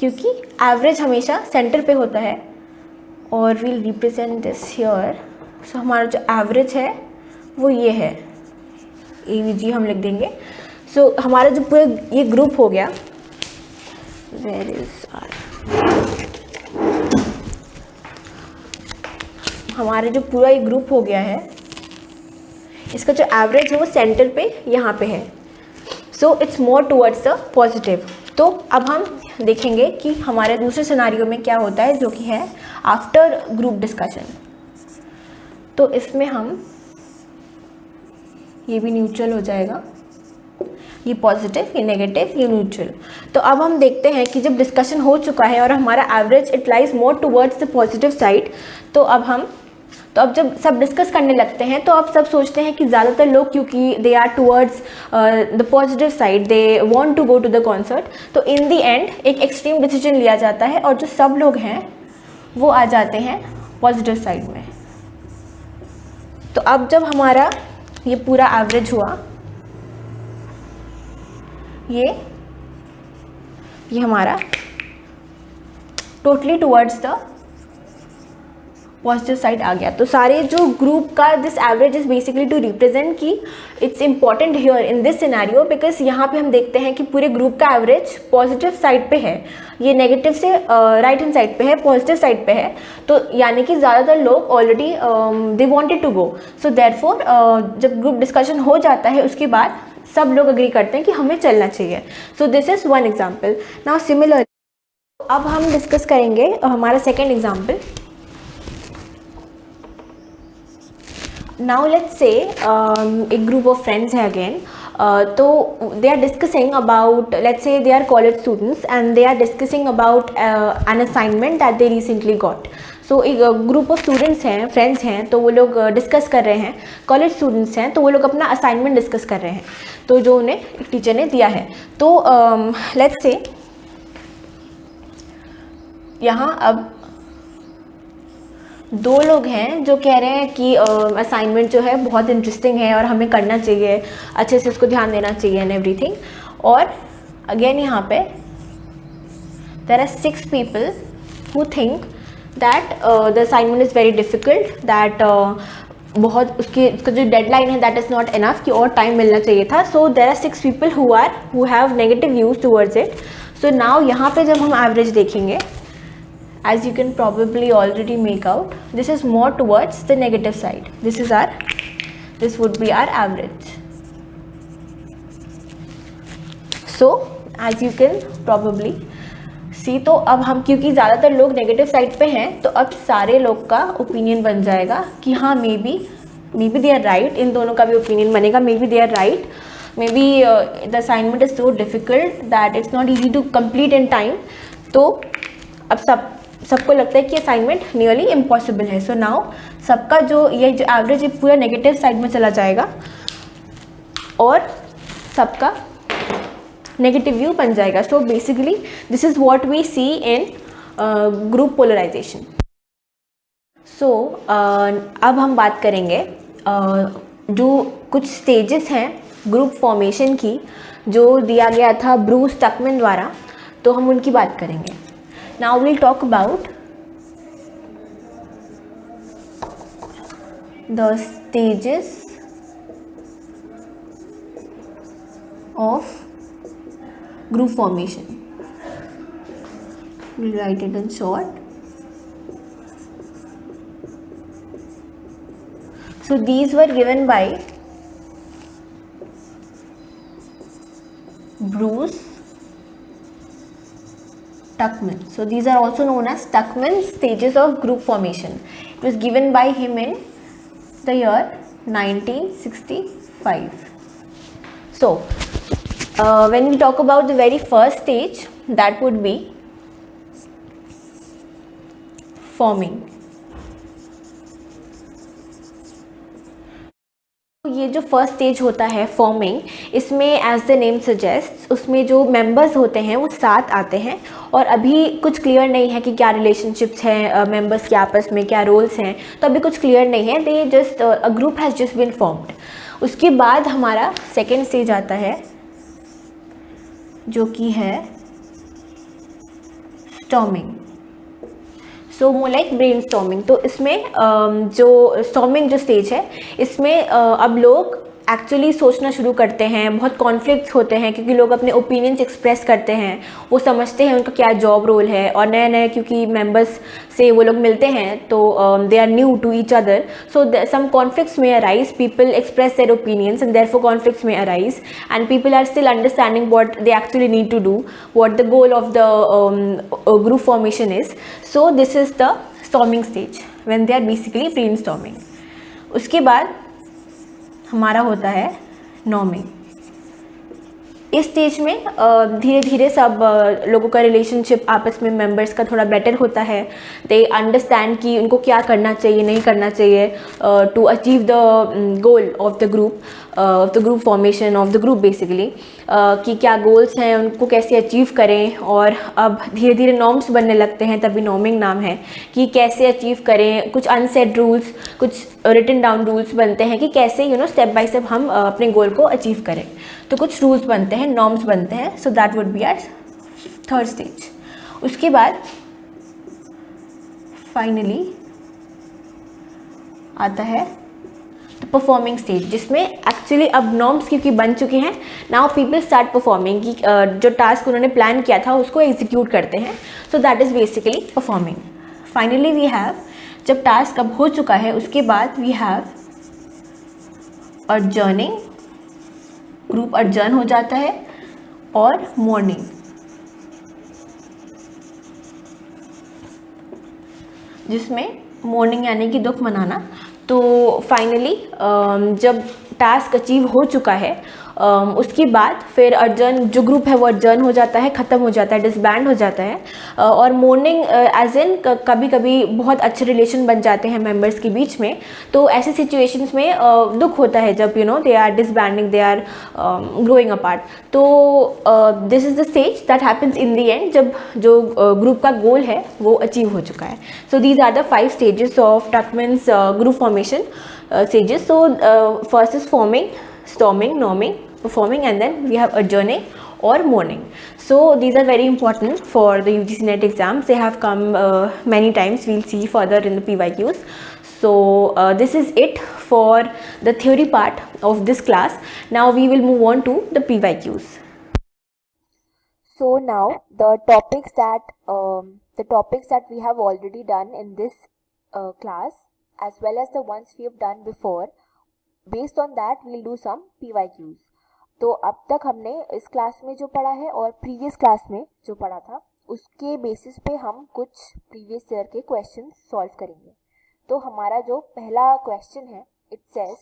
क्योंकि एवरेज हमेशा सेंटर पे होता है. और वील रिप्रेजेंट दिस हियर. सो हमारा जो एवरेज है वो ये है, AVG हम लिख देंगे. सो हमारा जो पूरा ये ग्रुप हो गया, वेयर इज हमारा जो पूरा ये ग्रुप हो गया है, इसका जो एवरेज है वो सेंटर पे यहाँ पे है. So it's more towards the positive. तो अब हम देखेंगे कि हमारे दूसरे सिनारियो में क्या होता है, जो कि है आफ्टर ग्रुप डिस्कशन। तो इसमें हम, ये भी न्यूट्रल हो जाएगा, ये पॉजिटिव, ये नेगेटिव, ये न्यूट्रल। तो अब हम देखते हैं कि जब डिस्कशन हो चुका है और हमारा average it lies more towards the positive side, तो अब जब सब डिस्कस करने लगते हैं तो अब सब सोचते हैं कि ज़्यादातर लोग, क्योंकि they are towards the positive side, they want to go to the concert, तो इन द एंड एक एक्सट्रीम डिसीजन लिया जाता है और जो सब लोग हैं वो आ जाते हैं पॉजिटिव साइड में। तो अब जब हमारा ये पूरा एवरेज हुआ, ये हमारा totally towards the positive side आ गया। तो सारे जो ग्रुप का this average is basically to represent कि it's important here in this scenario, because यहाँ पे हम देखते हैं कि पूरे ग्रुप का एवरेज पॉजिटिव साइड पे है, ये नेगेटिव से राइट हैंड साइड पे है, पॉजिटिव साइड पे है। तो यानी कि ज़्यादातर लोग already they wanted to go, so therefore जब ग्रुप डिस्कशन हो जाता है उसके बाद सब लोग अग्री करते हैं कि हमें चलना चाहिए। सो this is one example. Now similar, अब हम डिस्कस करेंगे हमारा second example. Now let's say एक ग्रुप ऑफ फ्रेंड्स है अगेन, तो they are discussing about, let's say they are college students and they are discussing about an assignment that they recently got. So एक group of students हैं, friends हैं, तो वो लोग discuss कर रहे हैं, कॉलेज स्टूडेंट्स हैं, तो वो लोग अपना असाइनमेंट डिस्कस कर रहे हैं, तो जो उन्हें एक टीचर ने दिया है। तो लेट्स से यहाँ अब दो लोग हैं जो कह रहे हैं कि असाइनमेंट जो है बहुत इंटरेस्टिंग है और हमें करना चाहिए, अच्छे से उसको ध्यान देना चाहिए एंड एवरीथिंग। और अगेन यहाँ पे there are 6 people who think that the assignment is very difficult, that बहुत उसका जो डेडलाइन है दैट इज़ नॉट इनफ, कि और टाइम मिलना चाहिए था। So there are 6 people who have negative views towards it. So now यहाँ पे जब हम एवरेज देखेंगे, as you can probably already make out, this is more towards the negative side. This would be our average. So as you can probably see, तो अब हम क्योंकि ज़्यादातर लोग नेगेटिव साइड पे हैं, तो अब सारे लोग का ओपिनियन बन जाएगा कि हाँ maybe they are right, इन दोनों का भी ओपिनियन बनेगा maybe they are right, maybe the assignment is so difficult that it's not easy to complete in time. तो अब सबको लगता है कि असाइनमेंट नियरली इम्पॉसिबल है। सो नाउ सबका जो एवरेज पूरा नेगेटिव साइड में चला जाएगा और सबका नेगेटिव व्यू बन जाएगा। So basically this is what we see in group polarization. So अब हम बात करेंगे जो कुछ स्टेजेस हैं ग्रुप फॉर्मेशन की, जो दिया गया था ब्रूस टकमैन द्वारा, तो हम उनकी बात करेंगे। Now we'll talk about the stages of group formation. We'll write it in short. So these were given by Bruce Tuckman. So these are also known as Tuckman's stages of group formation. It was given by him in the year 1965. So when we talk about the very first stage, that would be forming. ये जो first stage होता है forming, इसमें as the name suggest, उसमें जो members होते हैं वो 7 आते हैं और अभी कुछ क्लियर नहीं है कि क्या रिलेशनशिप्स हैं मेंबर्स के आपस में, क्या रोल्स हैं, तो अभी कुछ क्लियर नहीं है। They just a group has just been formed. उसके बाद हमारा सेकेंड स्टेज आता है जो कि है स्टॉर्मिंग। सो मोर लाइक ब्रेन स्टॉर्मिंग। तो इसमें जो स्टॉर्मिंग जो स्टेज है, इसमें अब लोग एक्चुअली सोचना शुरू करते हैं, बहुत कॉन्फ्लिक्ट्स होते हैं क्योंकि लोग अपने ओपिनियंस एक्सप्रेस करते हैं, वो समझते हैं उनका क्या जॉब रोल है, और नए नए क्योंकि मेंबर्स से वो लोग मिलते हैं तो they are new to each other, so some conflicts में arise, people express their opinions and therefore conflicts में arise, and people are still understanding what they actually need to do, what the goal of the group formation is. So this is the storming stage when they are basically brainstorming. उसके बाद हमारा होता है norming. इस stage में धीरे धीरे सब लोगों का रिलेशनशिप आपस में मेंबर्स का थोड़ा बेटर होता है. दे अंडरस्टैंड कि उनको क्या करना चाहिए, नहीं करना चाहिए to achieve the goal of the group formation of the group basically, कि क्या गोल्स हैं, उनको कैसे अचीव करें. और अब धीरे धीरे नॉर्म्स बनने लगते हैं, तभी नॉर्मिंग नाम है कि कैसे अचीव करें. कुछ अनसेड रूल्स, कुछ रिटन डाउन रूल्स बनते हैं कि कैसे स्टेप बाय स्टेप हम अपने गोल को अचीव करें. तो कुछ रूल्स बनते हैं, नॉर्म्स बनते हैं. So that would be our third stage. उसके बाद फाइनली आता है परफॉर्मिंग स्टेज, जिसमें एक्चुअली अब नॉर्म्स क्योंकि बन चुके हैं, नाउ पीपल स्टार्ट परफॉर्मिंग, कि जो टास्क उन्होंने प्लान किया था उसको एग्जीक्यूट करते हैं. So that is basically performing. Finally we have, जब टास्क अब हो चुका है उसके बाद we have adjourning, group adjourn हो जाता है, और मॉर्निंग, जिसमें मॉर्निंग यानी कि दुख मनाना. तो फाइनली जब टास्क अचीव हो चुका है उसके बाद फिर अर्जन, जो ग्रुप है वो अर्जन हो जाता है, ख़त्म हो जाता है, डिसबैंड हो जाता है. और मॉर्निंग एज इन कभी कभी बहुत अच्छे रिलेशन बन जाते हैं मेंबर्स के बीच में. तो ऐसे सिचुएशंस में दुख होता है जब they are disbanding, they are growing apart. So this is the stage that happens in the end, जब जो ग्रुप का गोल है वो अचीव हो चुका है. So these are the 5 stages of Tuckman's group formation stages. So first is forming, storming, norming, performing, and then we have adjourning or mourning. So these are very important for the UGC NET exams. They have come many times. We'll see further in the PYQs. So this is it for the theory part of this class. Now we will move on to the PYQs. So now the topics that we have already done in this class, as well as the ones we have done before, based on that we'll do some PYQs. तो अब तक हमने इस class में जो पढ़ा है और प्रीवियस क्लास में जो पढ़ा था उसके बेसिस पे हम कुछ प्रीवियस ईयर के क्वेश्चन सॉल्व करेंगे. तो हमारा जो पहला क्वेश्चन है, it says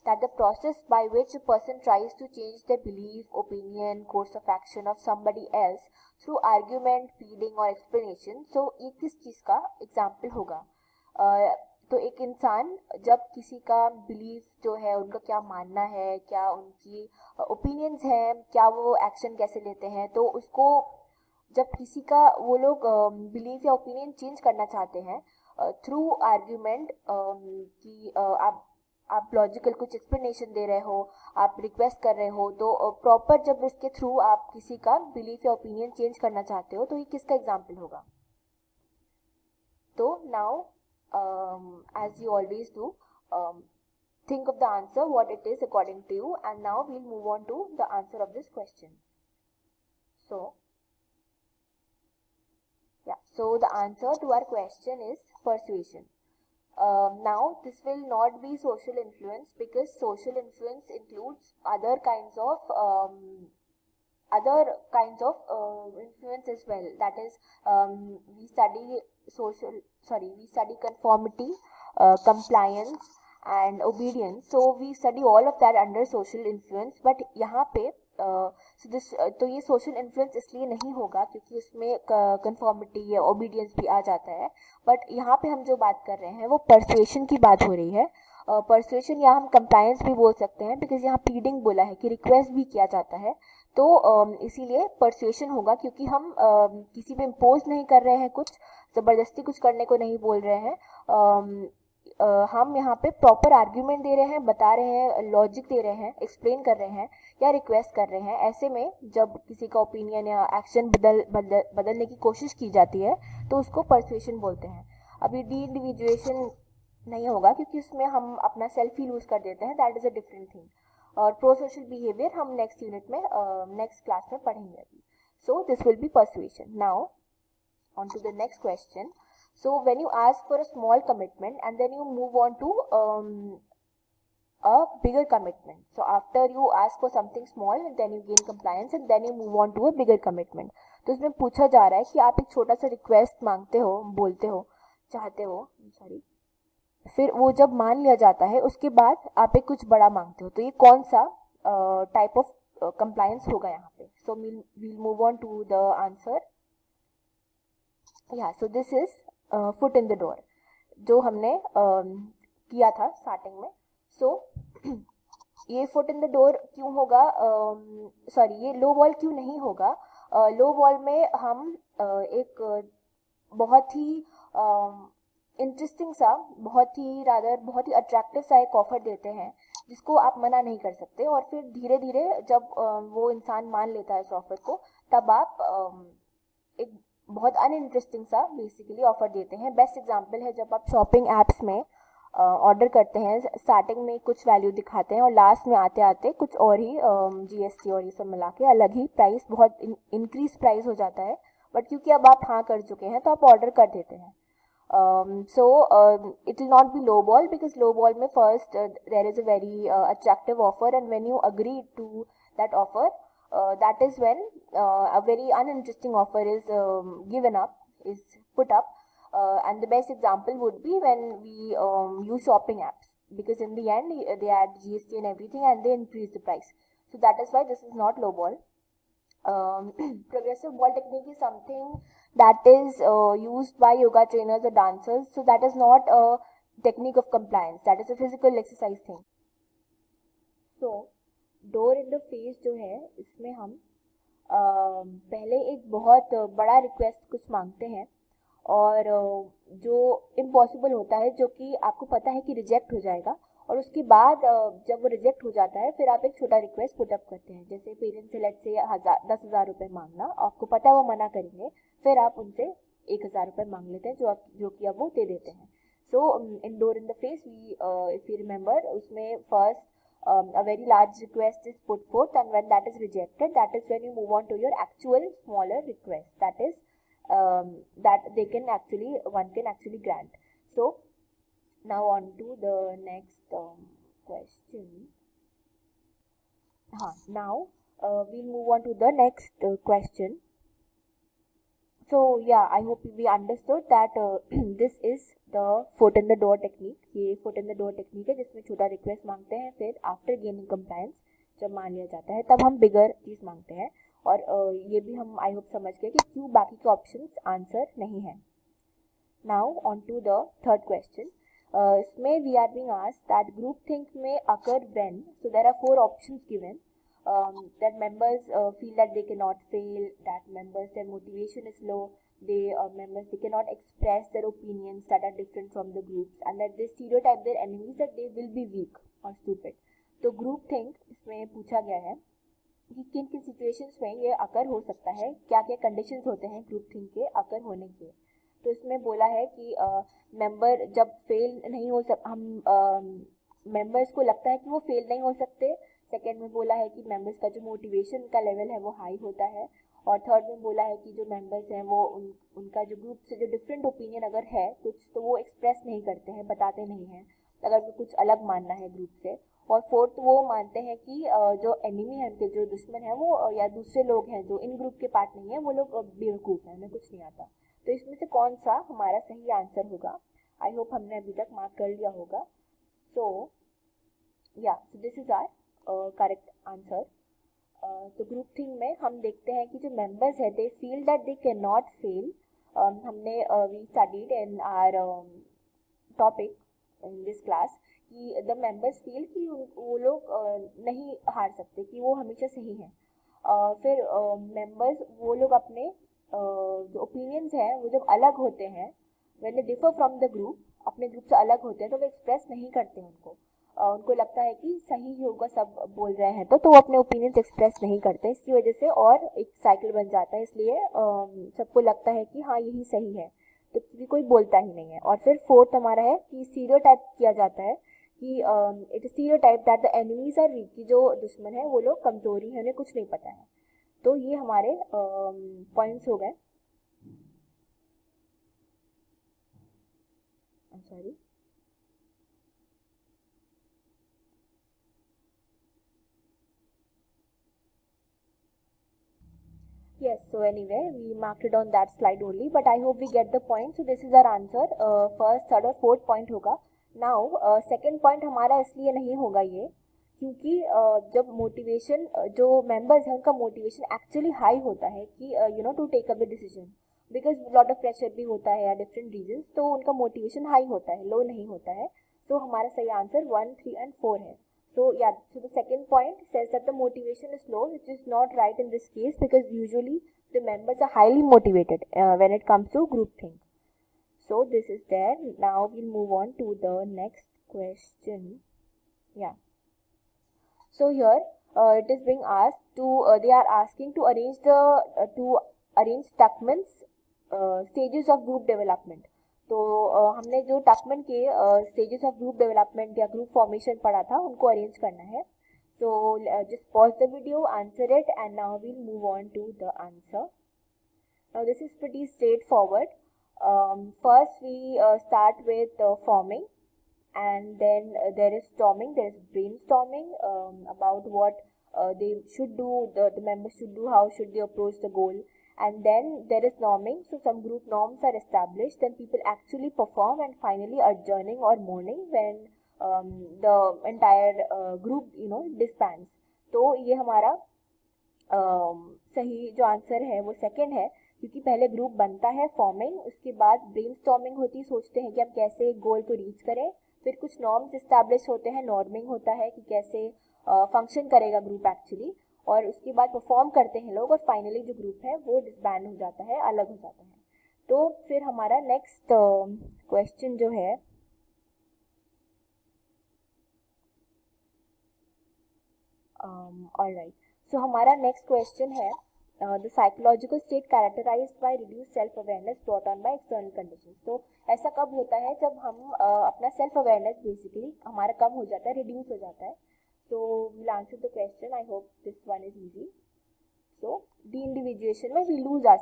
that the process by which a person tries to change their belief, opinion, course of action of somebody else through argument, pleading or explanation. So ये किस चीज़ का एग्जाम्पल होगा? तो एक इंसान जब किसी का बिलीफ जो है, उनका क्या मानना है, क्या उनकी ओपिनियंस हैं, क्या वो एक्शन कैसे लेते हैं, तो उसको जब किसी का वो लोग बिलीफ या ओपिनियन चेंज करना चाहते हैं थ्रू आर्ग्यूमेंट, कि आप लॉजिकल कुछ एक्सप्लेनेशन दे रहे हो, आप रिक्वेस्ट कर रहे हो, तो प्रॉपर जब इसके थ्रू आप किसी का बिलीफ या ओपिनियन चेंज करना चाहते हो, तो ये किसका एग्जाम्पल होगा? तो now as you always do, think of the answer, what it is according to you, and now we'll move on to the answer of this question. So the answer to our question is persuasion. Now this will not be social influence, because social influence includes other kinds of influence as well. That is, we study conformity, compliance and obedience. So we study all of that under social influence. But यहाँ पे तो ये social influence इसलिए नहीं होगा क्योंकि उसमें conformity या ओबीडियंस भी आ जाता है. बट यहाँ पे हम जो बात कर रहे हैं वो परसुएशन की बात हो रही है. परसुएशन या हम कंप्लायंस भी बोल सकते हैं, बिकॉज यहाँ प्लीडिंग बोला है कि रिक्वेस्ट भी किया जाता है. तो इसीलिए परसुएशन होगा, क्योंकि हम किसी पे इम्पोज नहीं कर रहे हैं, कुछ ज़बरदस्ती कुछ करने को नहीं बोल रहे हैं. हम यहाँ पे प्रॉपर आर्ग्यूमेंट दे रहे हैं, बता रहे हैं, लॉजिक दे रहे हैं, एक्सप्लेन कर रहे हैं या रिक्वेस्ट कर रहे हैं. ऐसे में जब किसी का ओपिनियन या एक्शन बदलने की कोशिश की जाती है तो उसको परसुएशन बोलते हैं. अभी डी इंडिविजुएशन नहीं होगा क्योंकि उसमें हम अपना सेल्फ ही लूज़ कर देते हैं, that is a different thing. और प्रो सोशल बिहेवियर हम नेक्स्ट यूनिट में नेक्स्ट क्लास में पढ़ेंगे अभी. So this will be persuasion. Now on to the next question. So when you ask for a small commitment and then you move on to a bigger commitment. So after you ask for something small and then you gain compliance and then you move on to a bigger commitment. तो इसमें पूछा जा रहा है कि आप एक छोटा सा रिक्वेस्ट मांगते हो, बोलते हो, चाहते हो, सॉरी, फिर वो जब मान लिया जाता है उसके बाद आप एक कुछ बड़ा मांगते हो. तो ये कौन सा टाइप ऑफ कंप्लायंस होगा यहाँ पे. सो we'll move on to the answer. या सो this is foot in the door जो हमने किया था स्टार्टिंग में. सो ये फुट इन द डोर क्यों होगा, सॉरी ये लो बॉल क्यों नहीं होगा. लो बॉल में हम एक बहुत ही इंटरेस्टिंग सा, बहुत ही अट्रैक्टिव सा एक ऑफर देते हैं जिसको आप मना नहीं कर सकते. और फिर धीरे धीरे जब वो इंसान मान लेता है इस ऑफर को, तब आप एक बहुत अनइंटरेस्टिंग सा बेसिकली ऑफर देते हैं. बेस्ट एग्जांपल है जब आप शॉपिंग एप्स में ऑर्डर करते हैं, स्टार्टिंग में कुछ वैल्यू दिखाते हैं और लास्ट में आते आते कुछ और ही जीएसटी और ये सब मिला के अलग ही प्राइस, बहुत इंक्रीज प्राइस हो जाता है. बट क्योंकि अब आप हाँ कर चुके हैं तो आप ऑर्डर कर देते हैं. So it will not be low ball because low ball में first there is a very attractive offer and when you agree to that offer, that is when a very uninteresting offer is put up, and the best example would be when we use shopping apps, because in the end they add GST and everything and they increase the price. So that is why this is not low ball. Progressive ball technique is something that is used by yoga trainers or dancers, so that is not a technique of compliance, that is a physical exercise thing. So door in the face जो है इसमें हम पहले एक बहुत बड़ा request कुछ मांगते हैं और जो इम्पॉसिबल होता है, जो कि आपको पता है कि रिजेक्ट हो जाएगा. और उसके बाद जब वो रिजेक्ट हो जाता है फिर आप एक छोटा रिक्वेस्ट पुटअप करते हैं. जैसे पेरेंट्स से लेट्स से 10,000 रुपये मांगना, आपको पता है वो मना करेंगे, फिर आप उनसे 1,000 रुपये मांग लेते हैं जो कि अब वो दे देते हैं. So in door in the face we, if you remember, उसमें first a very large request is put forth, and when that is rejected, that is when you move on to your actual smaller request, that is that one can actually grant. So now on to the next question. Now we'll move on to the next question. So yeah, I hope we understood that this is the foot in the door technique. ये foot in the door technique है जिसमें छोटा request मांगते हैं, फिर after gaining compliance जब मान लिया जाता है तब हम बिगर चीज़ मांगते हैं. और ये भी हम आई होप समझ गए कि क्यों बाकी के ऑप्शंस आंसर नहीं है. Now on to the third question. इसमें we are being asked that group think में occur when, so there are 4 options given. That members feel that they cannot fail, that members their motivation is low, members they cannot express their opinions that are different from the groups, and that they stereotype their enemies that they will be weak or stupid. तो group think इसमें पूछा गया है कि किन किन situations में ये अकर हो सकता है, क्या क्या कंडीशंस होते हैं ग्रुप थिंक के अकर होने के. तो इसमें बोला है कि मेंबर जब फेल नहीं हो हम मेंबर्स को लगता है कि वो फेल नहीं हो सकते. सेकेंड में बोला है कि मेंबर्स का जो मोटिवेशन का लेवल है वो हाई होता है. और थर्ड में बोला है कि जो मेंबर्स हैं वो उनका जो ग्रुप से जो डिफरेंट ओपिनियन अगर है कुछ तो वो एक्सप्रेस नहीं करते हैं, बताते नहीं हैं अगर वो कुछ अलग मानना है ग्रुप से. और फोर्थ वो मानते हैं कि जो एनिमी है, उनके जो दुश्मन है वो या दूसरे लोग हैं जो इन ग्रुप के पार्ट नहीं है, वो लोग बेवकूफ़ हैं, उन्हें कुछ नहीं आता. तो इसमें से कौन सा हमारा सही आंसर होगा? आई होप हमने अभी तक मार्क कर लिया होगा. सो या this is our correct answer. तो ग्रुप थिंक में हम देखते हैं कि जो मेंबर्स है they feel that they can not fail. हमने we studied in our topic in this class कि द मेंबर्स फील कि वो लोग नहीं हार सकते, कि वो हमेशा सही हैं. फिर मेंबर्स वो लोग अपने जो ओपिनियंस हैं वो जब अलग होते हैं, when they differ from the group, अपने ग्रुप से अलग होते हैं तो वो एक्सप्रेस नहीं करते उनको. उनको लगता है कि सही ही होगा, सब बोल रहे हैं तो वो अपने ओपिनियंस एक्सप्रेस नहीं करते. इसकी वजह से और एक साइकिल बन जाता है. इसलिए सबको लगता है कि हाँ यही सही है, तो कोई बोलता ही नहीं है. और फिर फोर्थ हमारा है कि स्टीरियोटाइप किया जाता है कि it is stereotype that the enemies are weak, कि जो दुश्मन है वो लोग कमजोरी है, उन्हें कुछ नहीं पता है। तो ये हमारे पॉइंट्स हो गए। Sorry, yes, so anyway we marked it on that slide only, but I hope we get the point. So this is our answer, first, third और fourth point होगा। now second point हमारा इसलिए नहीं होगा ये, क्योंकि जब मोटिवेशन जो मेंबर्स हैं उनका मोटिवेशन एक्चुअली हाई होता है कि you know to take up the decision, because lot of pressure भी होता है या डिफरेंट रीजंस, तो उनका मोटिवेशन हाई होता है, लो नहीं होता है। तो हमारा सही आंसर 1, 3 and 4 है। So yeah, so the second point says that the motivation is low, which is not right in this case, because usually the members are highly motivated when it comes to groupthink. So this is there. Now we'll move on to the next question. Yeah. So here it is being asked to they are asking to arrange Tuckman's stages of group development. तो हमने जो Tuckman के stages of group development या group formation पढ़ा था उनको arrange करना है। So just pause the video, answer it, and now we'll move on to the answer. Now this is pretty straightforward. First we start with forming, and then there is storming, there is brainstorming about what they should do, the members should do, how should they approach the goal, and then there is norming. So some group norms are established, then people actually perform, and finally adjourning or mourning when the entire group disbands. तो ये हमारा सही जो answer है वो second है, क्योंकि पहले ग्रुप बनता है फॉर्मिंग, उसके बाद ब्रेनस्टॉर्मिंग होती है, सोचते हैं कि हम कैसे गोल को रीच करें, फिर कुछ नॉर्म्स इस्टेब्लिश होते हैं, नॉर्मिंग होता है कि कैसे फंक्शन करेगा ग्रुप एक्चुअली, और उसके बाद परफॉर्म करते हैं लोग, और फाइनली जो ग्रुप है वो डिसबैंड हो जाता है, अलग हो जाता है। तो फिर हमारा नेक्स्ट क्वेश्चन जो है ऑलराइट, सो हमारा नेक्स्ट क्वेश्चन है the psychological state characterized by reduced self awareness brought on by external conditions। तो ऐसा कब होता है जब हम अपना सेल्फ अवेयरनेस बेसिकली हमारा कम हो जाता है, रिड्यूस हो जाता है। So we'll answer the question, I hope this one is easy. So deindividuation में we lose our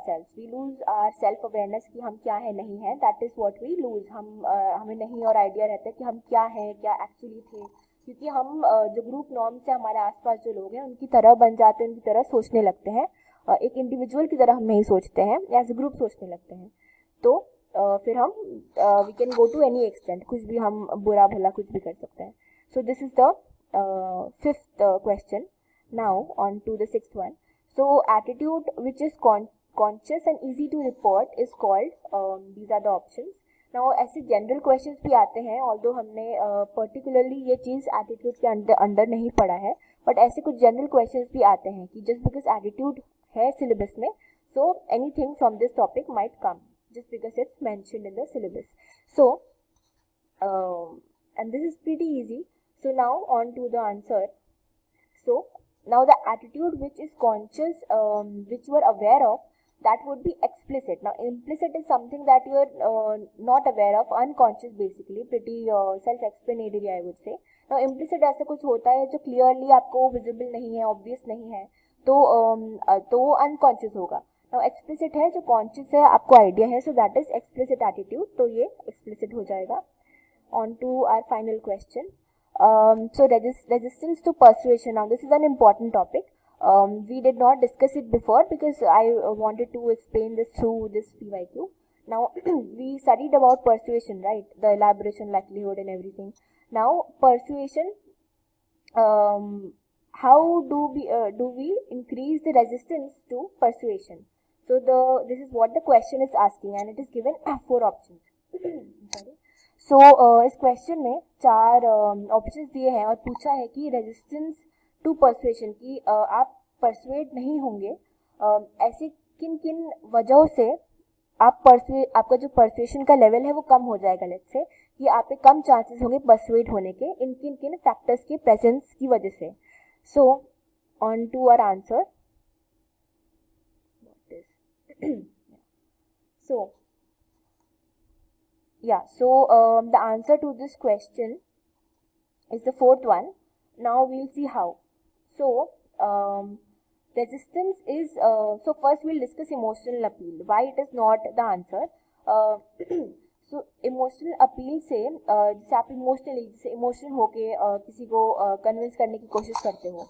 self awareness कि हम क्या है नहीं है, that is what we lose. हमें नहीं और आइडिया रहता है कि हम क्या हैं, क्या एक्चुअली थे, क्योंकि हम जो ग्रुप नॉर्म से हमारे आसपास जो लोग हैं उनकी तरह बन जाते हैं, उनकी तरह सोचने लगते हैं, एक इंडिविजुअल की तरह हम नहीं सोचते हैं, एज ए ग्रुप सोचने लगते हैं। तो फिर हम we can go to any extent, कुछ भी हम बुरा भला कुछ भी कर सकते हैं। So this is the fifth question. Now on to the sixth one. So attitude which is conscious and easy to report is called, these are the options. Now ऐसे जनरल क्वेश्चंस भी आते हैं, ऑल्दो हमने particularly ये चीज़ attitude के under नहीं पढ़ा है, बट ऐसे कुछ जनरल क्वेश्चंस भी आते हैं कि जस्ट बिकॉज एटीट्यूड है सिलेबस में, so anything from this topic might come just because it's mentioned in the syllabus. So and this is pretty easy. So now on to the answer. So now the attitude which is conscious, which you are aware of, that would be explicit. Now implicit is something that you are not aware of, unconscious basically, pretty self-explanatory I would say. Now implicit ऐसा कुछ होता है जो clearly आपको visible नहीं है, obvious नहीं है, तो अनकॉन्शियस होगा। नाउ एक्सप्लिसिट है जो कॉन्शियस है, आपको आइडिया है, so that is explicit attitude, तो ये एक्सप्लिसिट हो जाएगा। On to our final question. So resistance to persuasion, now this is an important topic. we did not discuss it before because I wanted to explain this through this PYQ. Now we studied about persuasion, right? The elaboration, likelihood and everything. Now persuasion, how do we increase the resistance to persuasion? So this is what the question is asking, and it is given 4 options. So इस question में 4 options दिए हैं और पूछा है कि resistance to persuasion की आप परसुएट नहीं होंगे, ऐसे किन किन वजहों से आपका जो परसुएशन का लेवल है वो कम हो जाएगा, लेट्स से कि आप पे कम चांसेस होंगे परसुएट होने के, इन किन किन फैक्टर्स के प्रेजेंस की वजह से। So on to our answer. So yeah, so the answer to this question is the fourth one. Now we'll see how. So resistance is, so first we'll discuss emotional appeal, why it is not the answer. So emotional appeal से जैसे आप emotionally जैसे emotional होके किसी को convince करने की कोशिश करते हो,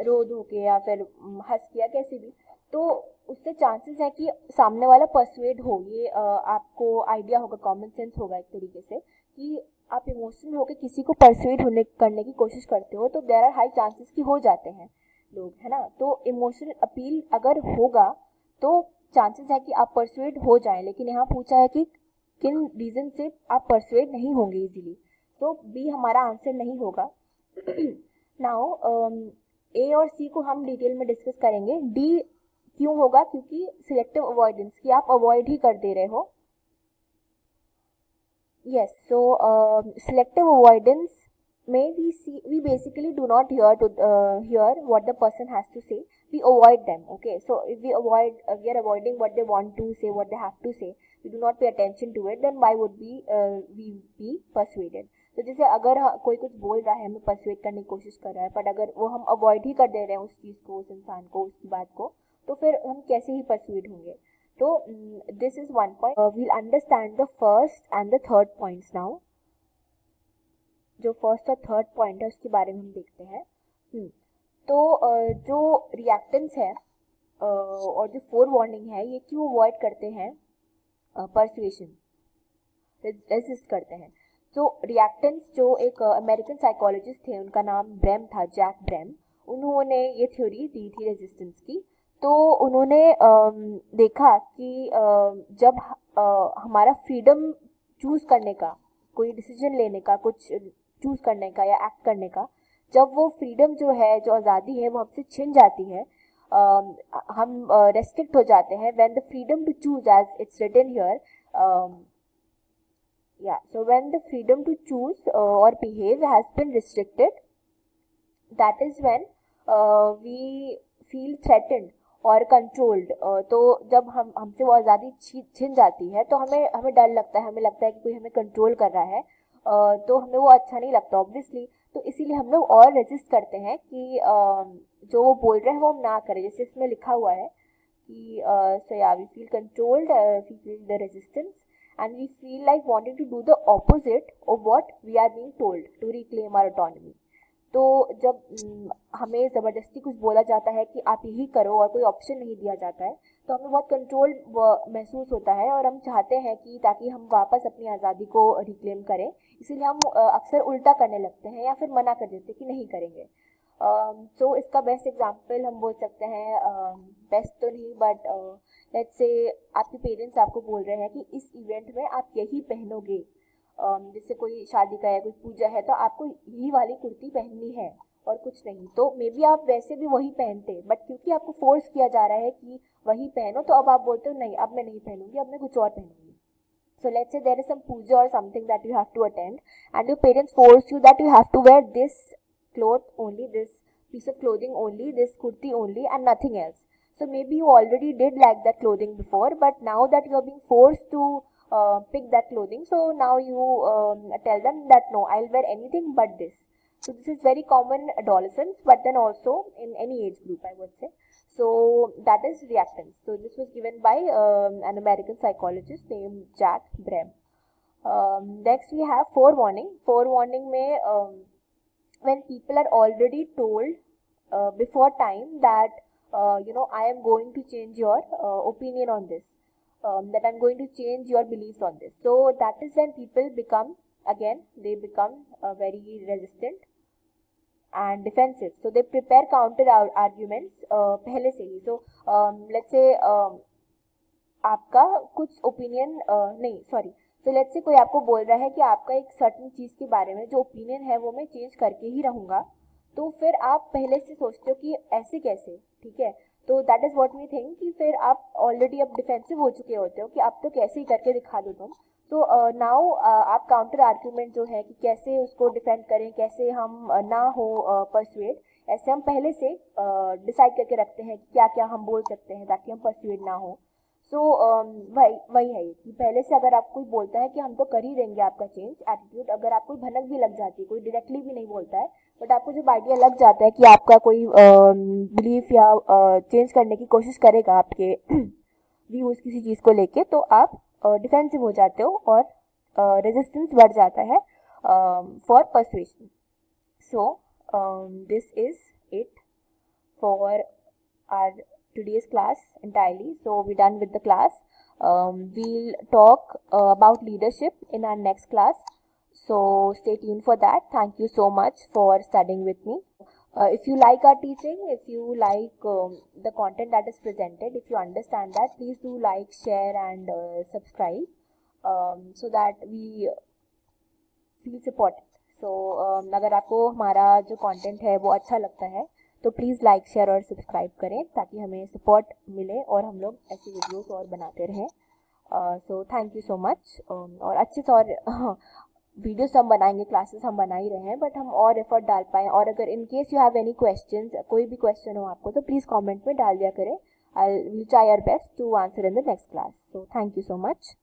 रो धो के या फिर हंस के या कैसे भी, तो उससे चांसेस है कि सामने वाला परसुएड हो. ये आपको आइडिया होगा, कॉमन सेंस होगा एक तरीके से, कि आप इमोशनल होके किसी को परसुएड होने करने की कोशिश करते हो तो देयर आर हाई चांसेस कि हो जाते हैं लोग, है ना. तो इमोशनल अपील अगर होगा तो चांसेस है कि आप परसुएड हो जाएं, लेकिन यहाँ पूछा है कि किन रीजन से आप परसुएड नहीं होंगे इजीली, तो बी हमारा आंसर नहीं होगा. नाउ ए और सी को हम डिटेल में डिस्कस करेंगे. डी क्यों होगा? क्योंकि सिलेक्टिव अवॉइडेंस, कि आप अवॉइड ही कर दे रहे हो. यस, सो सिलेक्टिव अवॉइडेंस में we basically do not hear what the person has to say. We avoid them. Okay, so if we are avoiding what they want to say, what they have to say, we do not pay attention to it, then why would we be persuaded? तो जैसे अगर कोई कुछ बोल रहा है, हमें persuade करने की कोशिश कर रहा है, बट अगर वो हम अवॉइड ही कर दे रहे हैं उस चीज़ को, उस इंसान को, उसकी बात को, तो फिर हम कैसे ही परसुएड होंगे. तो this is one point. We'll understand the first and the third points now. जो फर्स्ट और थर्ड पॉइंट है उसके बारे में हम देखते हैं. तो जो रिएक्टेंस है और जो फोर वार्निंग है, ये क्यों अवॉइड करते हैं परसुएशन, रेजिस्ट करते हैं. तो रिएक्टेंस, जो एक अमेरिकन साइकोलॉजिस्ट थे, उनका नाम ब्रेम था, जैक ब्रेम, उन्होंने ये थ्योरी दी थी रेजिस्टेंस की. तो उन्होंने देखा कि जब हमारा फ्रीडम चूज करने का, कोई डिसीजन लेने का, कुछ चूज करने का या एक्ट करने का, जब वो फ्रीडम जो है, जो आज़ादी है, वो हमसे छिन जाती है, हम रेस्ट्रिक्ट हो जाते हैं. When the freedom to choose, as it's written here, so when the freedom to choose or behave has been restricted, that is when we feel threatened और कंट्रोल्ड. तो जब हमसे वो आज़ादी छिन जाती है तो हमें डर लगता है, हमें लगता है कि कोई हमें कंट्रोल कर रहा है, तो हमें वो अच्छा नहीं लगता ऑब्वियसली. तो इसीलिए हम लोग और रेजिस्ट करते हैं कि जो वो बोल रहे हैं वो हम ना करें. जैसे इसमें लिखा हुआ है कि सो या we feel controlled, we feel the resistance, and we feel like wanting to do the opposite of what we are being told to reclaim our autonomy. तो जब हमें ज़बरदस्ती कुछ बोला जाता है कि आप यही करो और कोई ऑप्शन नहीं दिया जाता है, तो हमें बहुत कंट्रोल महसूस होता है और हम चाहते हैं कि ताकि हम वापस अपनी आज़ादी को रिक्लेम करें, इसीलिए हम अक्सर उल्टा करने लगते हैं या फिर मना कर देते हैं कि नहीं करेंगे. तो इसका बेस्ट एग्जाम्पल हम बोल सकते हैं, बेस्ट तो नहीं बट लेट्स से आपके पेरेंट्स आपको बोल रहे हैं कि इस इवेंट में आप यही पहनोगे, जैसे कोई शादी का है, कोई पूजा है, तो आपको यही वाली कुर्ती पहननी है और कुछ नहीं. तो मे बी आप वैसे भी वही पहनते, बट क्योंकि आपको फोर्स किया जा रहा है कि वही पहनो, तो अब आप बोलते हो नहीं, अब मैं नहीं पहनूंगी, अब मैं कुछ और पहनूंगी. So let's say there is some puja or something that you have to attend and your parents force you that you have to wear this cloth only, this piece of clothing only, this kurti only and nothing else. So maybe you already did like that clothing before, but now that you are being forced to pick that clothing, so now you tell them that no, I'll wear anything but this. So this is very common in adolescence, but then also in any age group, I would say. So that is reactance. So this was given by an American psychologist named Jack Brem. Next we have forewarning. Forewarning may when people are already told before time that I am going to change your opinion on this, that I'm going to change your beliefs on this. So that is when people become very resistant and defensive. So they prepare counter arguments पहले से ही. So let's say आपका कुछ opinion so let's say कोई आपको बोल रहा है कि आपका एक सर्टेन चीज़ के बारे में जो ओपिनियन है वो मैं चेंज करके ही रहूँगा, तो फिर आप पहले से सोचते हो कि ऐसे कैसे, ठीक है. तो that is what we think कि फिर आप ऑलरेडी अब डिफेंसिव हो चुके होते हो कि अब तो कैसे ही करके दिखा दो तुम. तो नाउ आप काउंटर आर्ग्यूमेंट जो है कि कैसे उसको डिफेंड करें, कैसे हम ना हो परसुएड, ऐसे हम पहले से डिसाइड करके रखते हैं कि क्या क्या हम बोल सकते हैं ताकि हम परसुएड ना हो. सो वही है कि पहले से अगर आप कोई बोलता है कि हम तो कर ही देंगे आपका चेंज एटीट्यूड, अगर आपको भनक भी लग जाती है, कोई डायरेक्टली भी नहीं बोलता है, बट आपको जब आइडिया लग जाता है कि आपका कोई बिलीफ या चेंज करने की कोशिश करेगा आपके व्यूज़ किसी चीज़ को लेके, तो आप डिफेंसिव हो जाते हो और रेजिस्टेंस बढ़ जाता है for persuasion. So this is it for our today's class entirely. So we're done with the class. We'll talk about leadership in our next class. So stay tuned for that. Thank you so much for studying with me. If you like our teaching, if you like the content that is presented, if you understand that, please do like, share and subscribe so that we feel supported. So अगर आपको हमारा जो content है वो अच्छा लगता है तो प्लीज़ लाइक, शेयर और सब्सक्राइब करें ताकि हमें सपोर्ट मिले और हम लोग ऐसे वीडियोस और बनाते रहें. सो थैंक यू सो मच. और अच्छे से और वीडियोस हम बनाएंगे, क्लासेस हम बना ही रहे हैं, बट हम और एफर्ट डाल पाएँ. और अगर in case you have any questions, कोई भी क्वेश्चन हो आपको तो प्लीज़ कमेंट में डाल दिया करें. I will try our best to answer in the next class. So thank you so much.